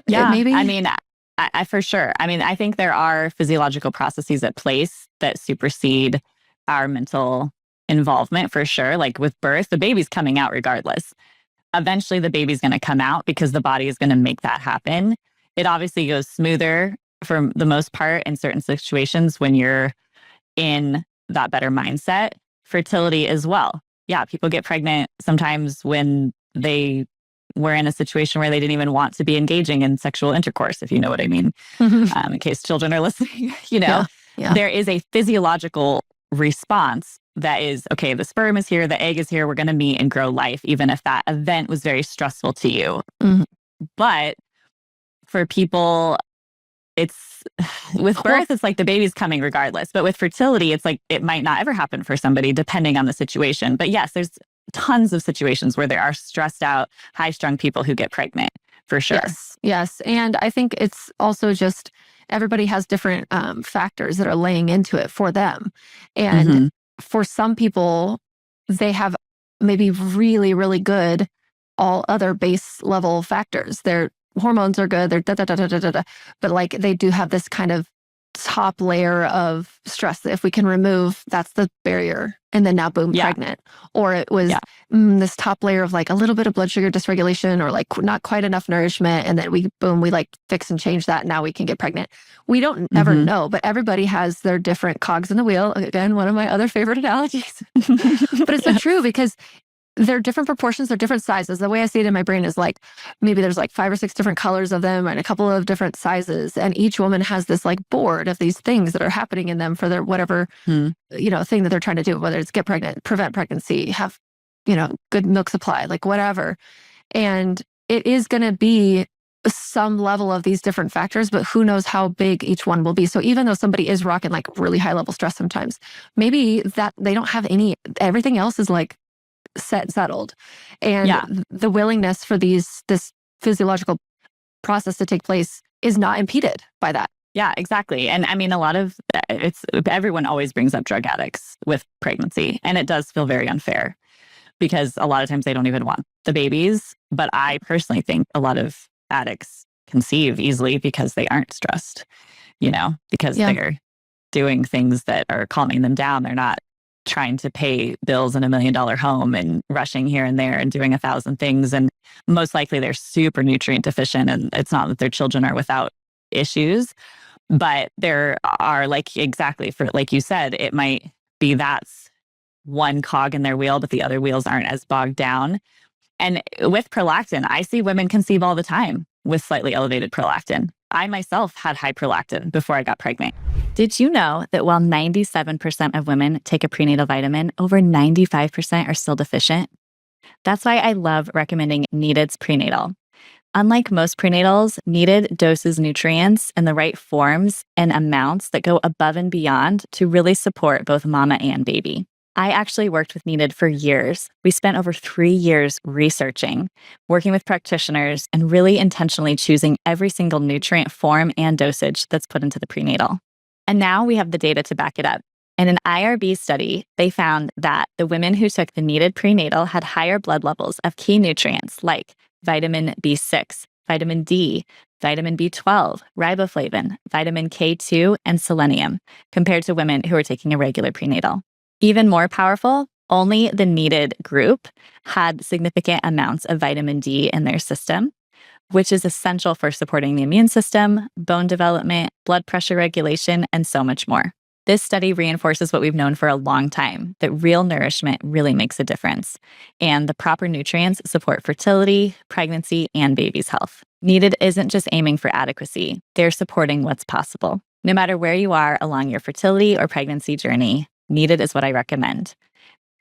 Yeah, maybe. I mean, I for sure. I mean, I think there are physiological processes at place that supersede our mental involvement, for sure. Like with birth, the baby's coming out regardless. Eventually the baby's going to come out because the body is going to make that happen. It obviously goes smoother for the most part in certain situations when you're in that better mindset. Fertility as well. Yeah, people get pregnant sometimes when they were in a situation where they didn't even want to be engaging in sexual intercourse, if you know what I mean. In case children are listening, there is a physiological response that is, okay, the sperm is here, the egg is here, we're going to meet and grow life, even if that event was very stressful to you. But for people, it's with birth, it's like the baby's coming regardless. But with fertility, it's like it might not ever happen for somebody depending on the situation. But yes, there's tons of situations where there are stressed out, high-strung people who get pregnant, for sure. Yes. And I think it's also just everybody has different factors that are laying into it for them. And for some people, they have maybe really, really good all other base level factors. Their hormones are good, they're but like they do have this kind of top layer of stress that if we can remove, that's the barrier. And then now, boom, pregnant. Or it was this top layer of like a little bit of blood sugar dysregulation, or like not quite enough nourishment. And then we like fix and change that. And now we can get pregnant. We don't ever know, but everybody has their different cogs in the wheel. Again, one of my other favorite analogies. But it's so true, because they're different proportions, they're different sizes. The way I see it in my brain is like, maybe there's like 5 or 6 different colors of them and a couple of different sizes. And each woman has this like board of these things that are happening in them for their whatever, thing that they're trying to do, whether it's get pregnant, prevent pregnancy, have, good milk supply, like whatever. And it is going to be some level of these different factors, but who knows how big each one will be. So even though somebody is rocking like really high level stress sometimes, maybe that they don't have everything else is like settled. And the willingness for this physiological process to take place is not impeded by that. Yeah, exactly. And I mean, everyone always brings up drug addicts with pregnancy, and it does feel very unfair because a lot of times they don't even want the babies. But I personally think a lot of addicts conceive easily because they aren't stressed, because they're doing things that are calming them down. They're not trying to pay bills in $1 million home and rushing here and there and doing 1,000 things. And most likely they're super nutrient deficient. And it's not that their children are without issues, but there are like you said, it might be that's one cog in their wheel, but the other wheels aren't as bogged down. And with prolactin, I see women conceive all the time with slightly elevated prolactin. I myself had high prolactin before I got pregnant. Did you know that while 97% of women take a prenatal vitamin, over 95% are still deficient? That's why I love recommending Needed's Prenatal. Unlike most prenatals, Needed doses nutrients in the right forms and amounts that go above and beyond to really support both mama and baby. I actually worked with Needed for years. We spent over 3 years researching, working with practitioners, and really intentionally choosing every single nutrient form and dosage that's put into the prenatal. And now we have the data to back it up. In an IRB study, they found that the women who took the Needed prenatal had higher blood levels of key nutrients like vitamin B6, vitamin D, vitamin B12, riboflavin, vitamin K2, and selenium compared to women who were taking a regular prenatal. Even more powerful, only the Needed group had significant amounts of vitamin D in their system, which is essential for supporting the immune system, bone development, blood pressure regulation, and so much more. This study reinforces what we've known for a long time, that real nourishment really makes a difference, and the proper nutrients support fertility, pregnancy, and baby's health. Needed isn't just aiming for adequacy, they're supporting what's possible. No matter where you are along your fertility or pregnancy journey, Needed is what I recommend.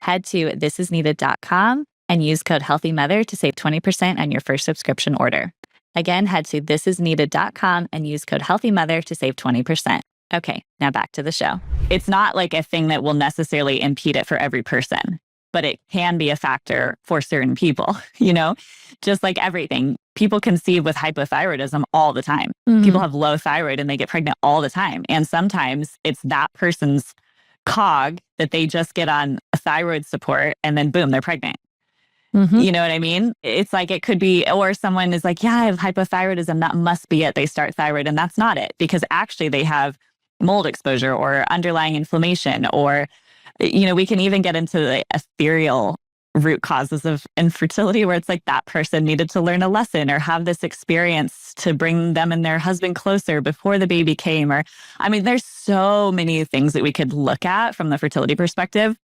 Head to thisisneeded.com and use code HEALTHYMOTHER to save 20% on your first subscription order. Again, head to thisisneeded.com and use code HEALTHYMOTHER to save 20%. Okay, now back to the show. It's not like a thing that will necessarily impede it for every person, but it can be a factor for certain people, just like everything. People conceive with hypothyroidism all the time. People have low thyroid and they get pregnant all the time. And sometimes it's that person's cog that they just get on a thyroid support and then boom, they're pregnant. You know what I mean? It's like it could be, or someone is like, yeah, I have hypothyroidism. That must be it. They start thyroid and that's not it, because actually they have mold exposure or underlying inflammation, or, we can even get into the ethereal root causes of infertility where it's like that person needed to learn a lesson or have this experience to bring them and their husband closer before the baby came. Or, there's so many things that we could look at from the fertility perspective.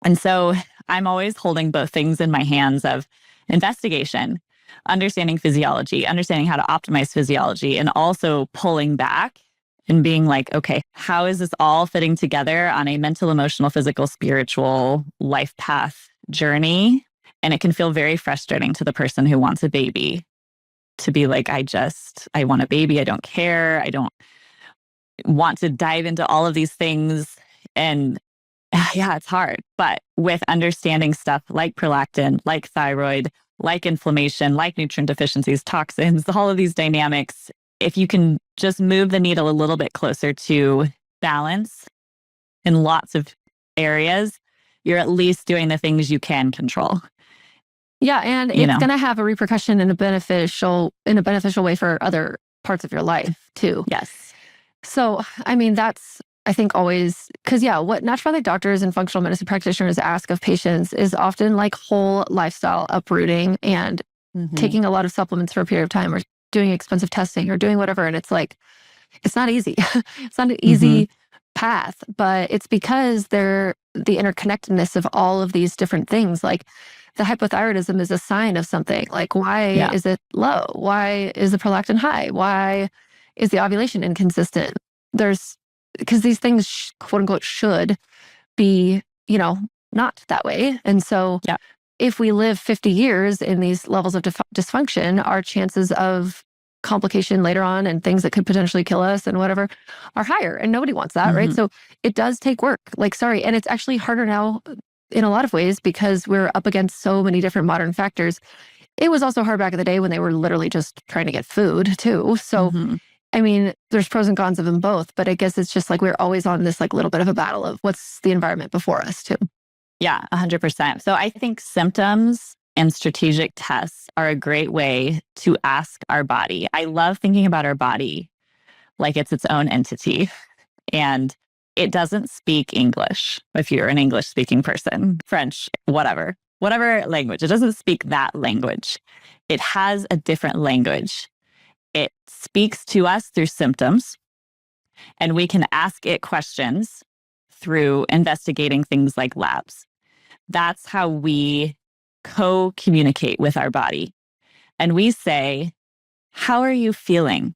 And so I'm always holding both things in my hands of investigation, understanding physiology, understanding how to optimize physiology, and also pulling back and being like, okay, how is this all fitting together on a mental, emotional, physical, spiritual life path journey? And it can feel very frustrating to the person who wants a baby to be like, I want a baby. I don't care. I don't want to dive into all of these things. And yeah, it's hard. But with understanding stuff like prolactin, like thyroid, like inflammation, like nutrient deficiencies, toxins, all of these dynamics, if you can just move the needle a little bit closer to balance in lots of areas, you're at least doing the things you can control. Yeah, and it's going to have a repercussion in a beneficial way for other parts of your life too. Yes. So, that's, I think, always, because what naturopathic doctors and functional medicine practitioners ask of patients is often like whole lifestyle uprooting and taking a lot of supplements for a period of time, or doing expensive testing, or doing whatever. And it's like, it's not easy. It's not an easy path, but it's because they're the interconnectedness of all of these different things. Like the hypothyroidism is a sign of something. Like, why is it low? Why is the prolactin high? Why is the ovulation inconsistent? Because these things, quote unquote, should be, not that way. And so if we live 50 years in these levels of dysfunction, our chances of complication later on and things that could potentially kill us and whatever are higher. And nobody wants that, right? So it does take work. And it's actually harder now in a lot of ways because we're up against so many different modern factors. It was also hard back in the day when they were literally just trying to get food too. So there's pros and cons of them both, but I guess it's just like we're always on this like little bit of a battle of what's the environment before us too. Yeah, 100%. So I think symptoms and strategic tests are a great way to ask our body. I love thinking about our body like it's its own entity, and it doesn't speak English. If you're an English speaking person, French, whatever language, it doesn't speak that language. It has a different language. It speaks to us through symptoms, and we can ask it questions through investigating things like labs. That's how we co-communicate with our body. And we say, how are you feeling?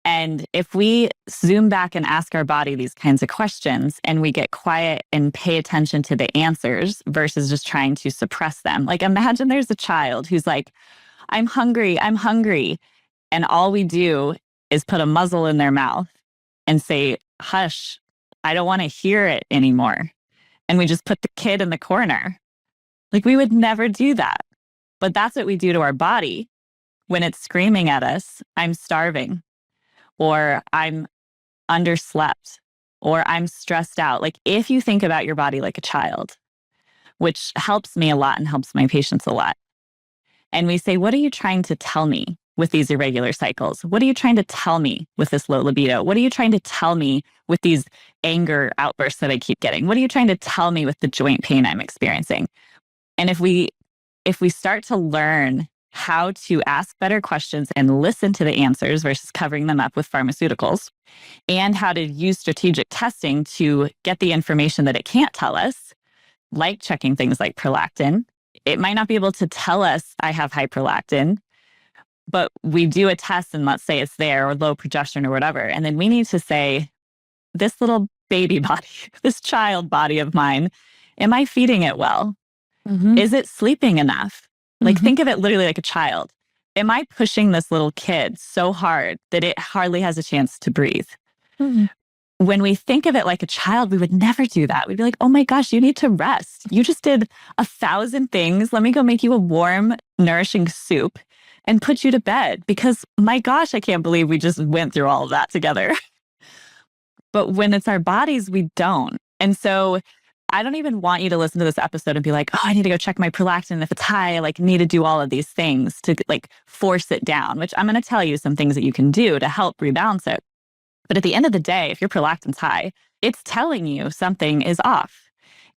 And if we zoom back and ask our body these kinds of questions and we get quiet and pay attention to the answers versus just trying to suppress them. Like imagine there's a child who's like, I'm hungry. I'm hungry. And all we do is put a muzzle in their mouth and say, hush, I don't want to hear it anymore. And we just put the kid in the corner. Like, we would never do that. But that's what we do to our body when it's screaming at us, I'm starving, or I'm underslept, or I'm stressed out. Like, if you think about your body like a child, which helps me a lot and helps my patients a lot. And we say, what are you trying to tell me with these irregular cycles? What are you trying to tell me with this low libido? What are you trying to tell me with these anger outbursts that I keep getting? What are you trying to tell me with the joint pain I'm experiencing? And if we start to learn how to ask better questions and listen to the answers versus covering them up with pharmaceuticals, and how to use strategic testing to get the information that it can't tell us, like checking things like prolactin. It might not be able to tell us I have high prolactin, but we do a test and let's say it's there, or low progesterone or whatever. And then we need to say, this little baby body, this child body of mine, am I feeding it well? Mm-hmm. Is it sleeping enough? Like, Mm-hmm. think of it literally like a child. Am I pushing this little kid so hard that it hardly has a chance to breathe? Mm-hmm. When we think of it like a child, we would never do that. We'd be like, oh my gosh, you need to rest. You just did 1,000 things. Let me go make you a warm, nourishing soup and put you to bed, because my gosh, I can't believe we just went through all of that together. But when it's our bodies, we don't. And so I don't even want you to listen to this episode and be like, oh, I need to go check my prolactin. If it's high, I like need to do all of these things to like force it down, which I'm going to tell you some things that you can do to help rebalance it. But at the end of the day, if your prolactin's high, it's telling you something is off.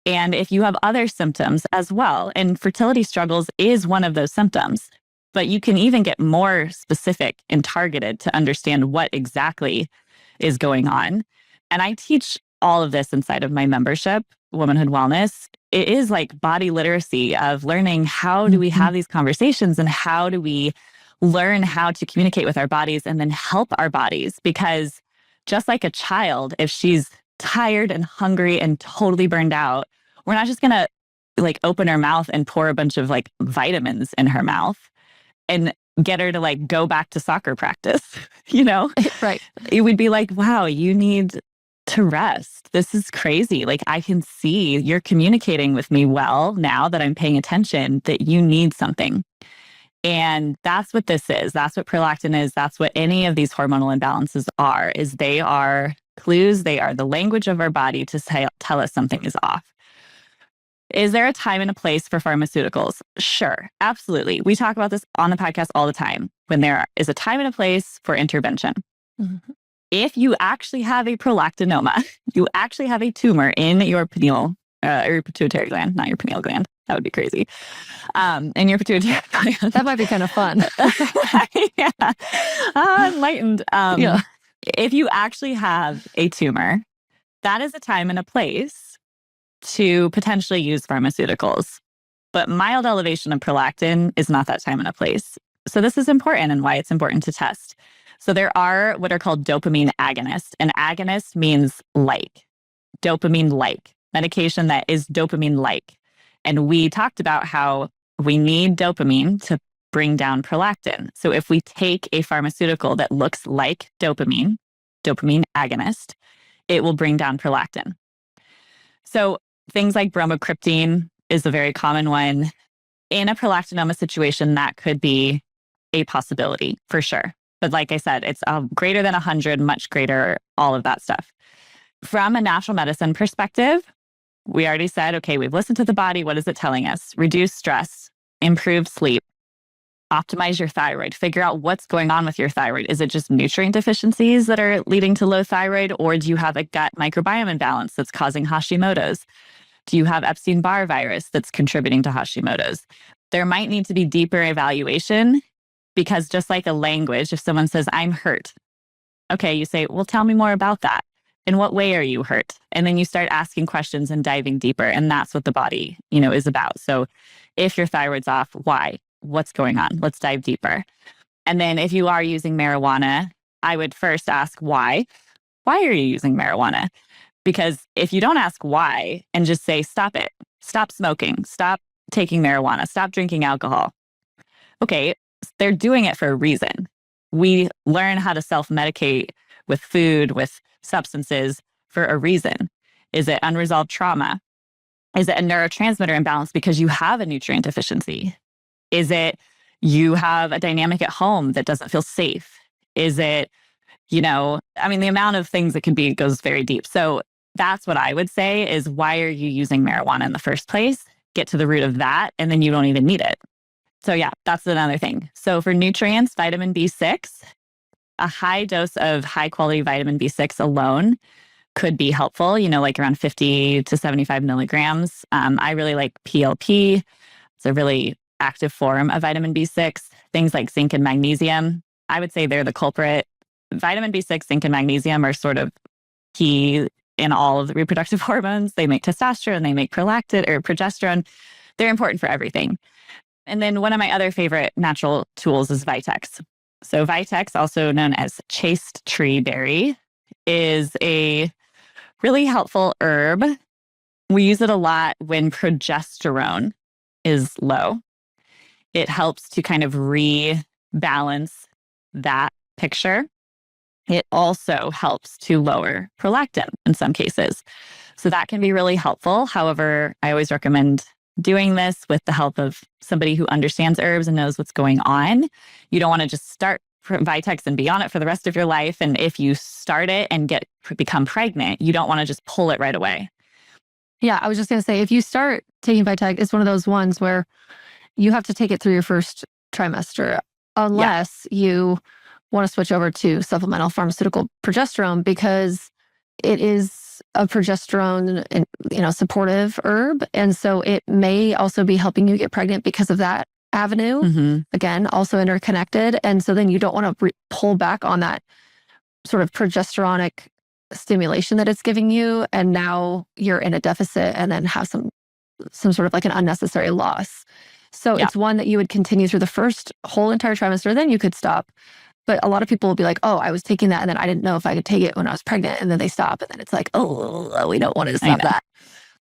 And if you have other symptoms as well, and fertility struggles is one of those symptoms, but you can even get more specific and targeted to understand what exactly is going on. And I teach all of this inside of my membership, Womanhood Wellness. It is like body literacy of learning how do we have these conversations and how do we learn how to communicate with our bodies and then help our bodies. Because just like a child, if she's tired and hungry and totally burned out, we're not just going to like open her mouth and pour a bunch of like vitamins in her mouth and get her to like go back to soccer practice, you know? Right. It would be like, wow, you need to rest. This is crazy. Like, I can see you're communicating with me well now that I'm paying attention that you need something. And that's what this is. That's what prolactin is. That's what any of these hormonal imbalances are, is they are clues. They are the language of our body to tell us something is off. Is there a time and a place for pharmaceuticals? Sure, absolutely. We talk about this on the podcast all the time, when there is a time and a place for intervention. Mm-hmm. If you actually have a prolactinoma, you actually have a tumor in your pineal, or your pituitary gland, not your pineal gland. That would be crazy. In your pituitary gland. That might be kind of fun. Yeah. Enlightened. Yeah. If you actually have a tumor, that is a time and a place to potentially use pharmaceuticals. But mild elevation of prolactin is not that time and a place. So this is important and why it's important to test. So there are what are called dopamine agonists. An agonist means like, dopamine-like, medication that is dopamine-like. And we talked about how we need dopamine to bring down prolactin. So if we take a pharmaceutical that looks like dopamine agonist, it will bring down prolactin. So things like bromocriptine is a very common one. In a prolactinoma situation, that could be a possibility for sure. But like I said, it's greater than 100, much greater, all of that stuff. From a natural medicine perspective, we already said, okay, we've listened to the body. What is it telling us? Reduce stress, improve sleep, optimize your thyroid, figure out what's going on with your thyroid. Is it just nutrient deficiencies that are leading to low thyroid? Or do you have a gut microbiome imbalance that's causing Hashimoto's? Do you have Epstein-Barr virus that's contributing to Hashimoto's? There might need to be deeper evaluation, because just like a language, if someone says, I'm hurt, okay, you say, well, tell me more about that. In what way are you hurt? And then you start asking questions and diving deeper. And that's what the body, is about. So if your thyroid's off, why? What's going on? Let's dive deeper. And then if you are using marijuana, I would first ask why. Why are you using marijuana? Because if you don't ask why and just say, stop it, stop smoking, stop taking marijuana, stop drinking alcohol. Okay, they're doing it for a reason. We learn how to self-medicate with food, with substances for a reason. Is it unresolved trauma? Is it a neurotransmitter imbalance because you have a nutrient deficiency? Is it you have a dynamic at home that doesn't feel safe? Is it, the amount of things it can be goes very deep. So that's what I would say is, why are you using marijuana in the first place? Get to the root of that, and then you don't even need it. So yeah, that's another thing. So for nutrients, vitamin B6, a high dose of high quality vitamin B6 alone could be helpful, like around 50 to 75 milligrams. I really like PLP. It's a really active form of vitamin B6. Things like zinc and magnesium, I would say they're the culprit. Vitamin B6, zinc, and magnesium are sort of key in all of the reproductive hormones. They make testosterone, they make prolactin or progesterone. They're important for everything. And then one of my other favorite natural tools is Vitex. So Vitex, also known as chaste tree berry, is a really helpful herb. We use it a lot when progesterone is low. It helps to kind of rebalance that picture. It also helps to lower prolactin in some cases. So that can be really helpful. However, I always recommend doing this with the help of somebody who understands herbs and knows what's going on. You don't want to just start Vitex and be on it for the rest of your life. And if you start it and become pregnant, you don't want to just pull it right away. Yeah, I was just going to say, if you start taking Vitex, it's one of those ones where you have to take it through your first trimester, unless you want to switch over to supplemental pharmaceutical progesterone, because it is a progesterone and supportive herb, and so it may also be helping you get pregnant because of that avenue. Mm-hmm. Again, also interconnected, and so then you don't want to pull back on that sort of progesteronic stimulation that it's giving you, and now you're in a deficit and then have some sort of like an unnecessary loss. So it's one that you would continue through the first whole entire trimester, then you could stop. But a lot of people will be like, oh, I was taking that and then I didn't know if I could take it when I was pregnant. And then they stop. And then it's like, oh, we don't want to stop that.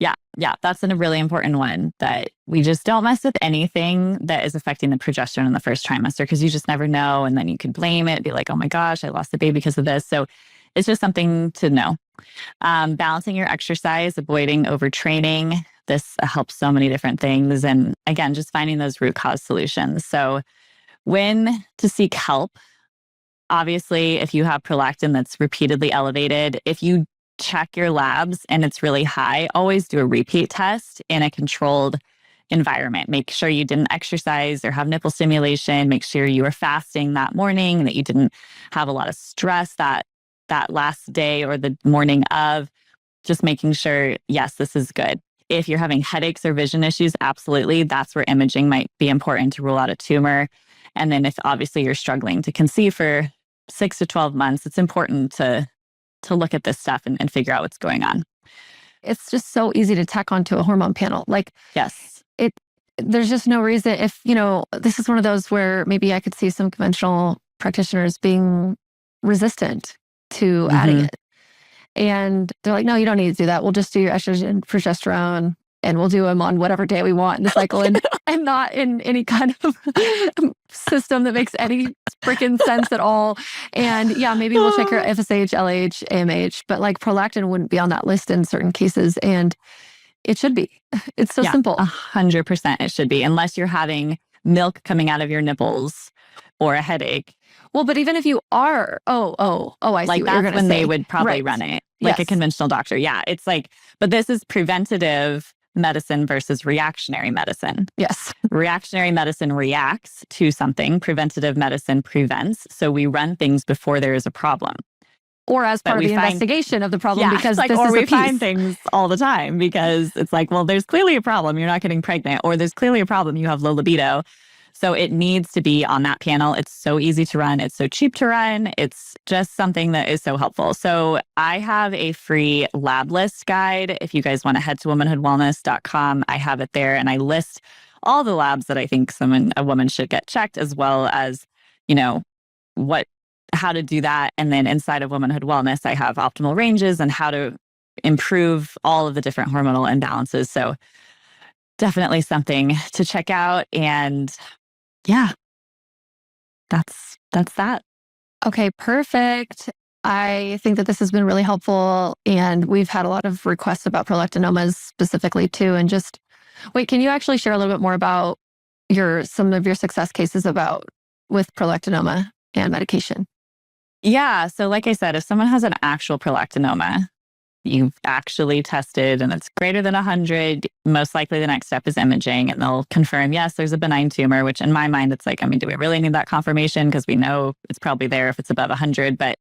Yeah. That's a really important one, that we just don't mess with anything that is affecting the progesterone in the first trimester, because you just never know. And then you can blame it, be like, oh my gosh, I lost the baby because of this. So it's just something to know. Balancing your exercise, avoiding overtraining. This helps so many different things. And again, just finding those root cause solutions. So when to seek help, obviously, if you have prolactin that's repeatedly elevated, if you check your labs and it's really high, always do a repeat test in a controlled environment. Make sure you didn't exercise or have nipple stimulation. Make sure you were fasting that morning, that you didn't have a lot of stress that last day or the morning of. Just making sure, yes, this is good. If you're having headaches or vision issues, absolutely, that's where imaging might be important to rule out a tumor. And then if obviously you're struggling to conceive for 6 to 12 months, it's important to look at this stuff and figure out what's going on. It's just so easy to tack onto a hormone panel. Like, yes, there's just no reason. If, this is one of those where maybe I could see some conventional practitioners being resistant to adding it. And they're like, no, you don't need to do that. We'll just do your estrogen, progesterone, and we'll do them on whatever day we want in the cycle, and not in any kind of system that makes any freaking sense at all. And yeah, maybe we'll check your FSH, LH, AMH, but like prolactin wouldn't be on that list in certain cases. And it should be. It's so simple. 100% it should be, unless you're having milk coming out of your nipples or a headache. Well, but even if you are, I see like what you're going that's to when say. they would probably run it, like a conventional doctor. Yeah, it's like, but this is preventative medicine versus reactionary medicine. Yes. Reactionary medicine reacts to something. Preventative medicine prevents. So we run things before there is a problem. Or as part of the investigation of the problem, because this is or a we piece. find things all the time because it's like, well, there's clearly a problem. You're not getting pregnant, or there's clearly a problem. You have low libido. So it needs to be on that panel. It's so easy to run. It's so cheap to run. It's just something that is so helpful. So I have a free lab list guide. If you guys want to head to womanhoodwellness.com, I have it there. And I list all the labs that I think a woman should get checked, as well as, how to do that. And then inside of Womanhood Wellness, I have optimal ranges and how to improve all of the different hormonal imbalances. So definitely something to check out. And yeah, that's that. Okay, perfect. I think that this has been really helpful. And we've had a lot of requests about prolactinomas specifically too. And just wait, can you actually share a little bit more about some of your success cases with prolactinoma and medication? Yeah. So like I said, if someone has an actual prolactinoma, you've actually tested and it's greater than 100, most likely the next step is imaging and they'll confirm, yes, there's a benign tumor, which in my mind, it's like, I mean, do we really need that confirmation? Because we know it's probably there if it's above 100, but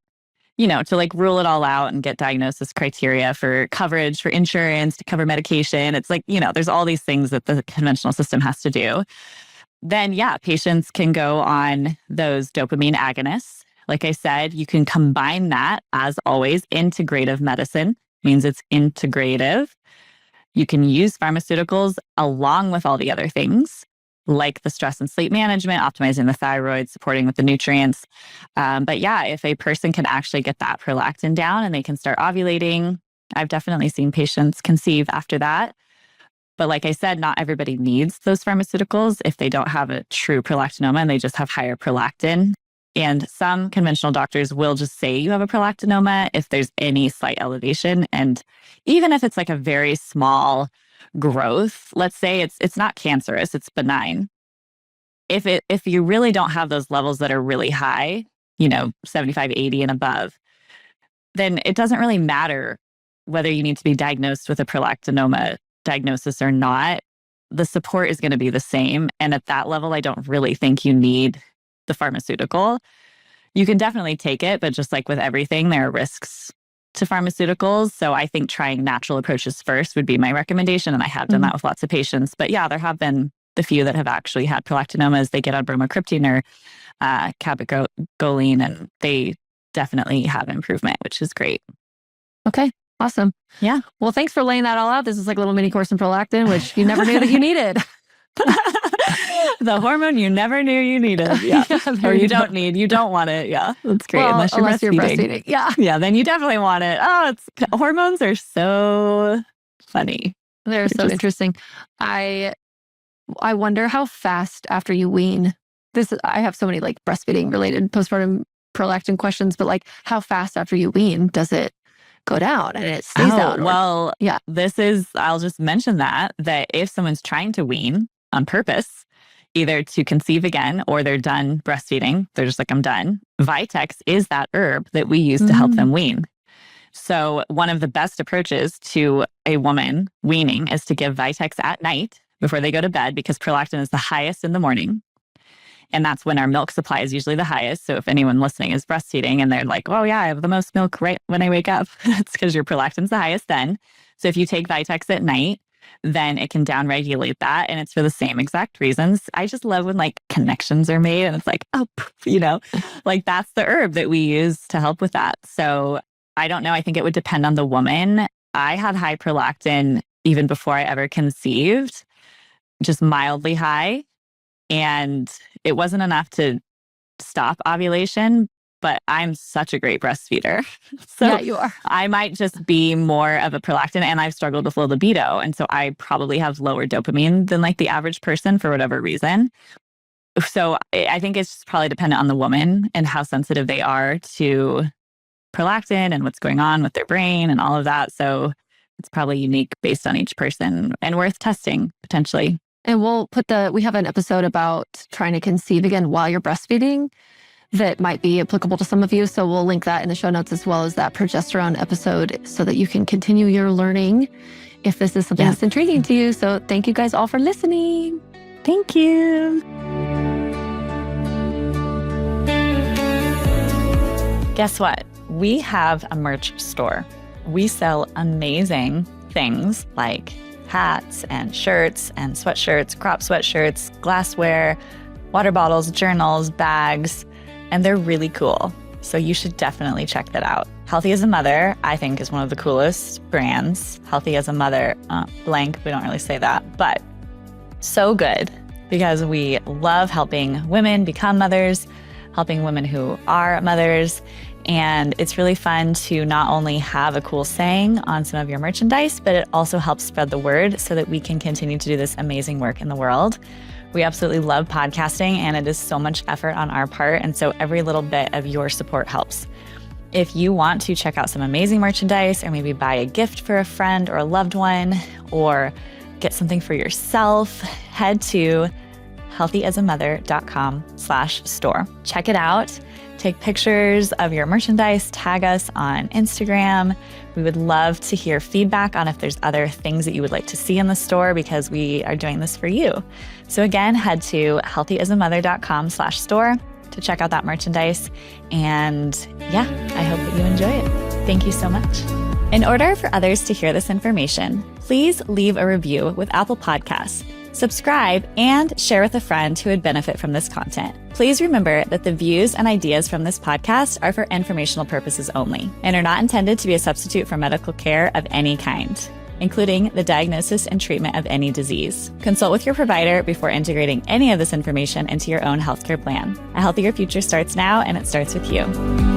to like rule it all out and get diagnosis criteria for coverage, for insurance, to cover medication. It's like, there's all these things that the conventional system has to do. Then yeah, patients can go on those dopamine agonists. Like I said, you can combine that, as always. Integrative medicine means it's integrative. You can use pharmaceuticals along with all the other things, like the stress and sleep management, optimizing the thyroid, supporting with the nutrients. But yeah, if a person can actually get that prolactin down and they can start ovulating, I've definitely seen patients conceive after that. But like I said, not everybody needs those pharmaceuticals if they don't have a true prolactinoma and they just have higher prolactin. And some conventional doctors will just say you have a prolactinoma if there's any slight elevation. And even if it's like a very small growth, let's say it's not cancerous, it's benign. If you really don't have those levels that are really high, 75, 80 and above, then it doesn't really matter whether you need to be diagnosed with a prolactinoma diagnosis or not. The support is going to be the same. And at that level, I don't really think you need the pharmaceutical. You can definitely take it, but just like with everything, there are risks to pharmaceuticals. So I think trying natural approaches first would be my recommendation. And I have done that with lots of patients. But yeah, there have been the few that have actually had prolactinomas. They get on bromocriptine or cabergoline, and they definitely have improvement, which is great. Okay, awesome. Yeah. Well, thanks for laying that all out. This is like a little mini course in prolactin, which you never knew that you needed. The hormone you never knew you needed. Yeah. Or you don't need. You don't want it. Yeah. That's great. Well, unless you're breastfeeding. Yeah. Yeah. Then you definitely want it. Oh, hormones are so funny. They're so interesting. I wonder how fast after you wean. I have so many like breastfeeding related postpartum prolactin questions, but like how fast after you wean does it go down and it stays down? Well, yeah. I'll just mention that if someone's trying to wean on purpose, either to conceive again or they're done breastfeeding, they're just like, I'm done. Vitex is that herb that we use to help them wean. So one of the best approaches to a woman weaning is to give Vitex at night before they go to bed, because prolactin is the highest in the morning. And that's when our milk supply is usually the highest. So if anyone listening is breastfeeding and they're like, oh yeah, I have the most milk right when I wake up, it's because your prolactin's the highest then. So if you take Vitex at night, then it can downregulate that. And it's for the same exact reasons. I just love when like connections are made and it's like, oh, like that's the herb that we use to help with that. So I don't know. I think it would depend on the woman. I had high prolactin even before I ever conceived, just mildly high. And it wasn't enough to stop ovulation, but I'm such a great breastfeeder. So yeah, you are. I might just be more of a prolactin, and I've struggled with low libido. And so I probably have lower dopamine than like the average person for whatever reason. So I think it's probably dependent on the woman and how sensitive they are to prolactin and what's going on with their brain and all of that. So it's probably unique based on each person and worth testing potentially. And we have an episode about trying to conceive again while you're breastfeeding that might be applicable to some of you. So we'll link that in the show notes, as well as that progesterone episode, so that you can continue your learning if this is something that's intriguing to you. So thank you guys all for listening. Thank you. Guess what? We have a merch store. We sell amazing things like hats and shirts and sweatshirts, crop sweatshirts, glassware, water bottles, journals, bags, and they're really cool. So you should definitely check that out. Healthy as a Mother, I think, is one of the coolest brands. Healthy as a Mother, blank, we don't really say that, but so good because we love helping women become mothers, helping women who are mothers. And it's really fun to not only have a cool saying on some of your merchandise, but it also helps spread the word so that we can continue to do this amazing work in the world. We absolutely love podcasting, and it is so much effort on our part. And so every little bit of your support helps. If you want to check out some amazing merchandise, or maybe buy a gift for a friend or a loved one, or get something for yourself, head to healthyasmother.com/store. Check it out. Take pictures of your merchandise, tag us on Instagram. We would love to hear feedback on if there's other things that you would like to see in the store, because we are doing this for you. So again, head to healthyasmother.com/store to check out that merchandise. And yeah, I hope that you enjoy it. Thank you so much. In order for others to hear this information, please leave a review with Apple Podcasts. Subscribe and share with a friend who would benefit from this content. Please remember that the views and ideas from this podcast are for informational purposes only and are not intended to be a substitute for medical care of any kind, including the diagnosis and treatment of any disease. Consult with your provider before integrating any of this information into your own healthcare plan. A healthier future starts now, and it starts with you.